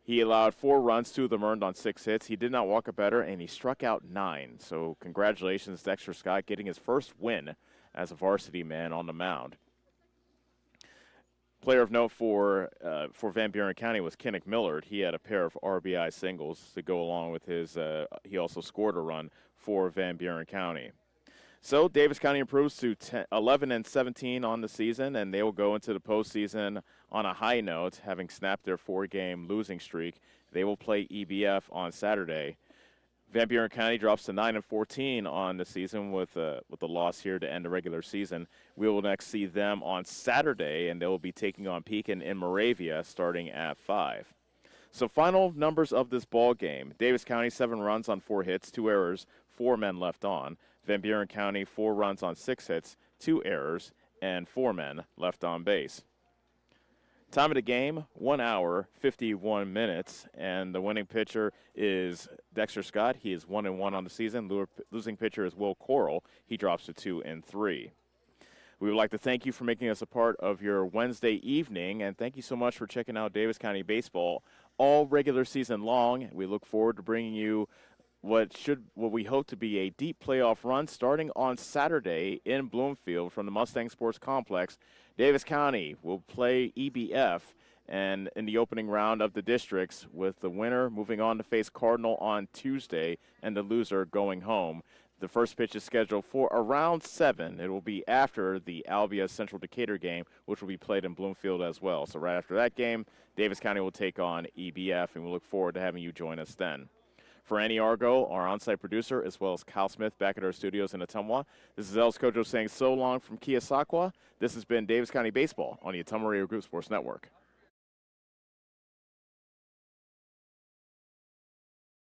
He allowed 4 runs, 2 of them earned on 6 hits. He did not walk a batter, and he struck out 9. So congratulations, Dexter Scott, getting his first win as a varsity man on the mound. Player of note for Van Buren County was Kinnick Millard. He had a pair of RBI singles to go along with his. He also scored a run for Van Buren County. So Davis County improves to 11-17 on the season, and they will go into the postseason on a high note, having snapped their 4-game losing streak. They will play EBF on Saturday. Van Buren County drops to 9-14 on the season with a loss here to end the regular season. We will next see them on Saturday, and they will be taking on Pekin in Moravia starting at 5. So final numbers of this ball game. Davis County, 7 runs on 4 hits, 2 errors, 4 men left on. Van Buren County, 4 runs on 6 hits, 2 errors, and 4 men left on base. Time of the game, 1 hour, 51 minutes, and the winning pitcher is Dexter Scott. He is 1-1 on the season. Losing pitcher is Will Coral. He drops to 2-3. We would like to thank you for making us a part of your Wednesday evening, and thank you so much for checking out Davis County Baseball all regular season long. We look forward to bringing you what we hope to be a deep playoff run starting on Saturday in Bloomfield from the Mustang Sports Complex. Davis County will play EBF and in the opening round of the districts, with the winner moving on to face Cardinal on Tuesday and the loser going home. The first pitch is scheduled for around 7. It will be after the Albia Central Decatur game, which will be played in Bloomfield as well. So right after that game, Davis County will take on EBF, and we look forward to having you join us then. For Annie Argo, our on-site producer, as well as Kyle Smith back at our studios in Ottumwa, this is Els Kojo saying so long from Keosauqua. This has been Davis County Baseball on the Ottumwa Radio Group Sports Network.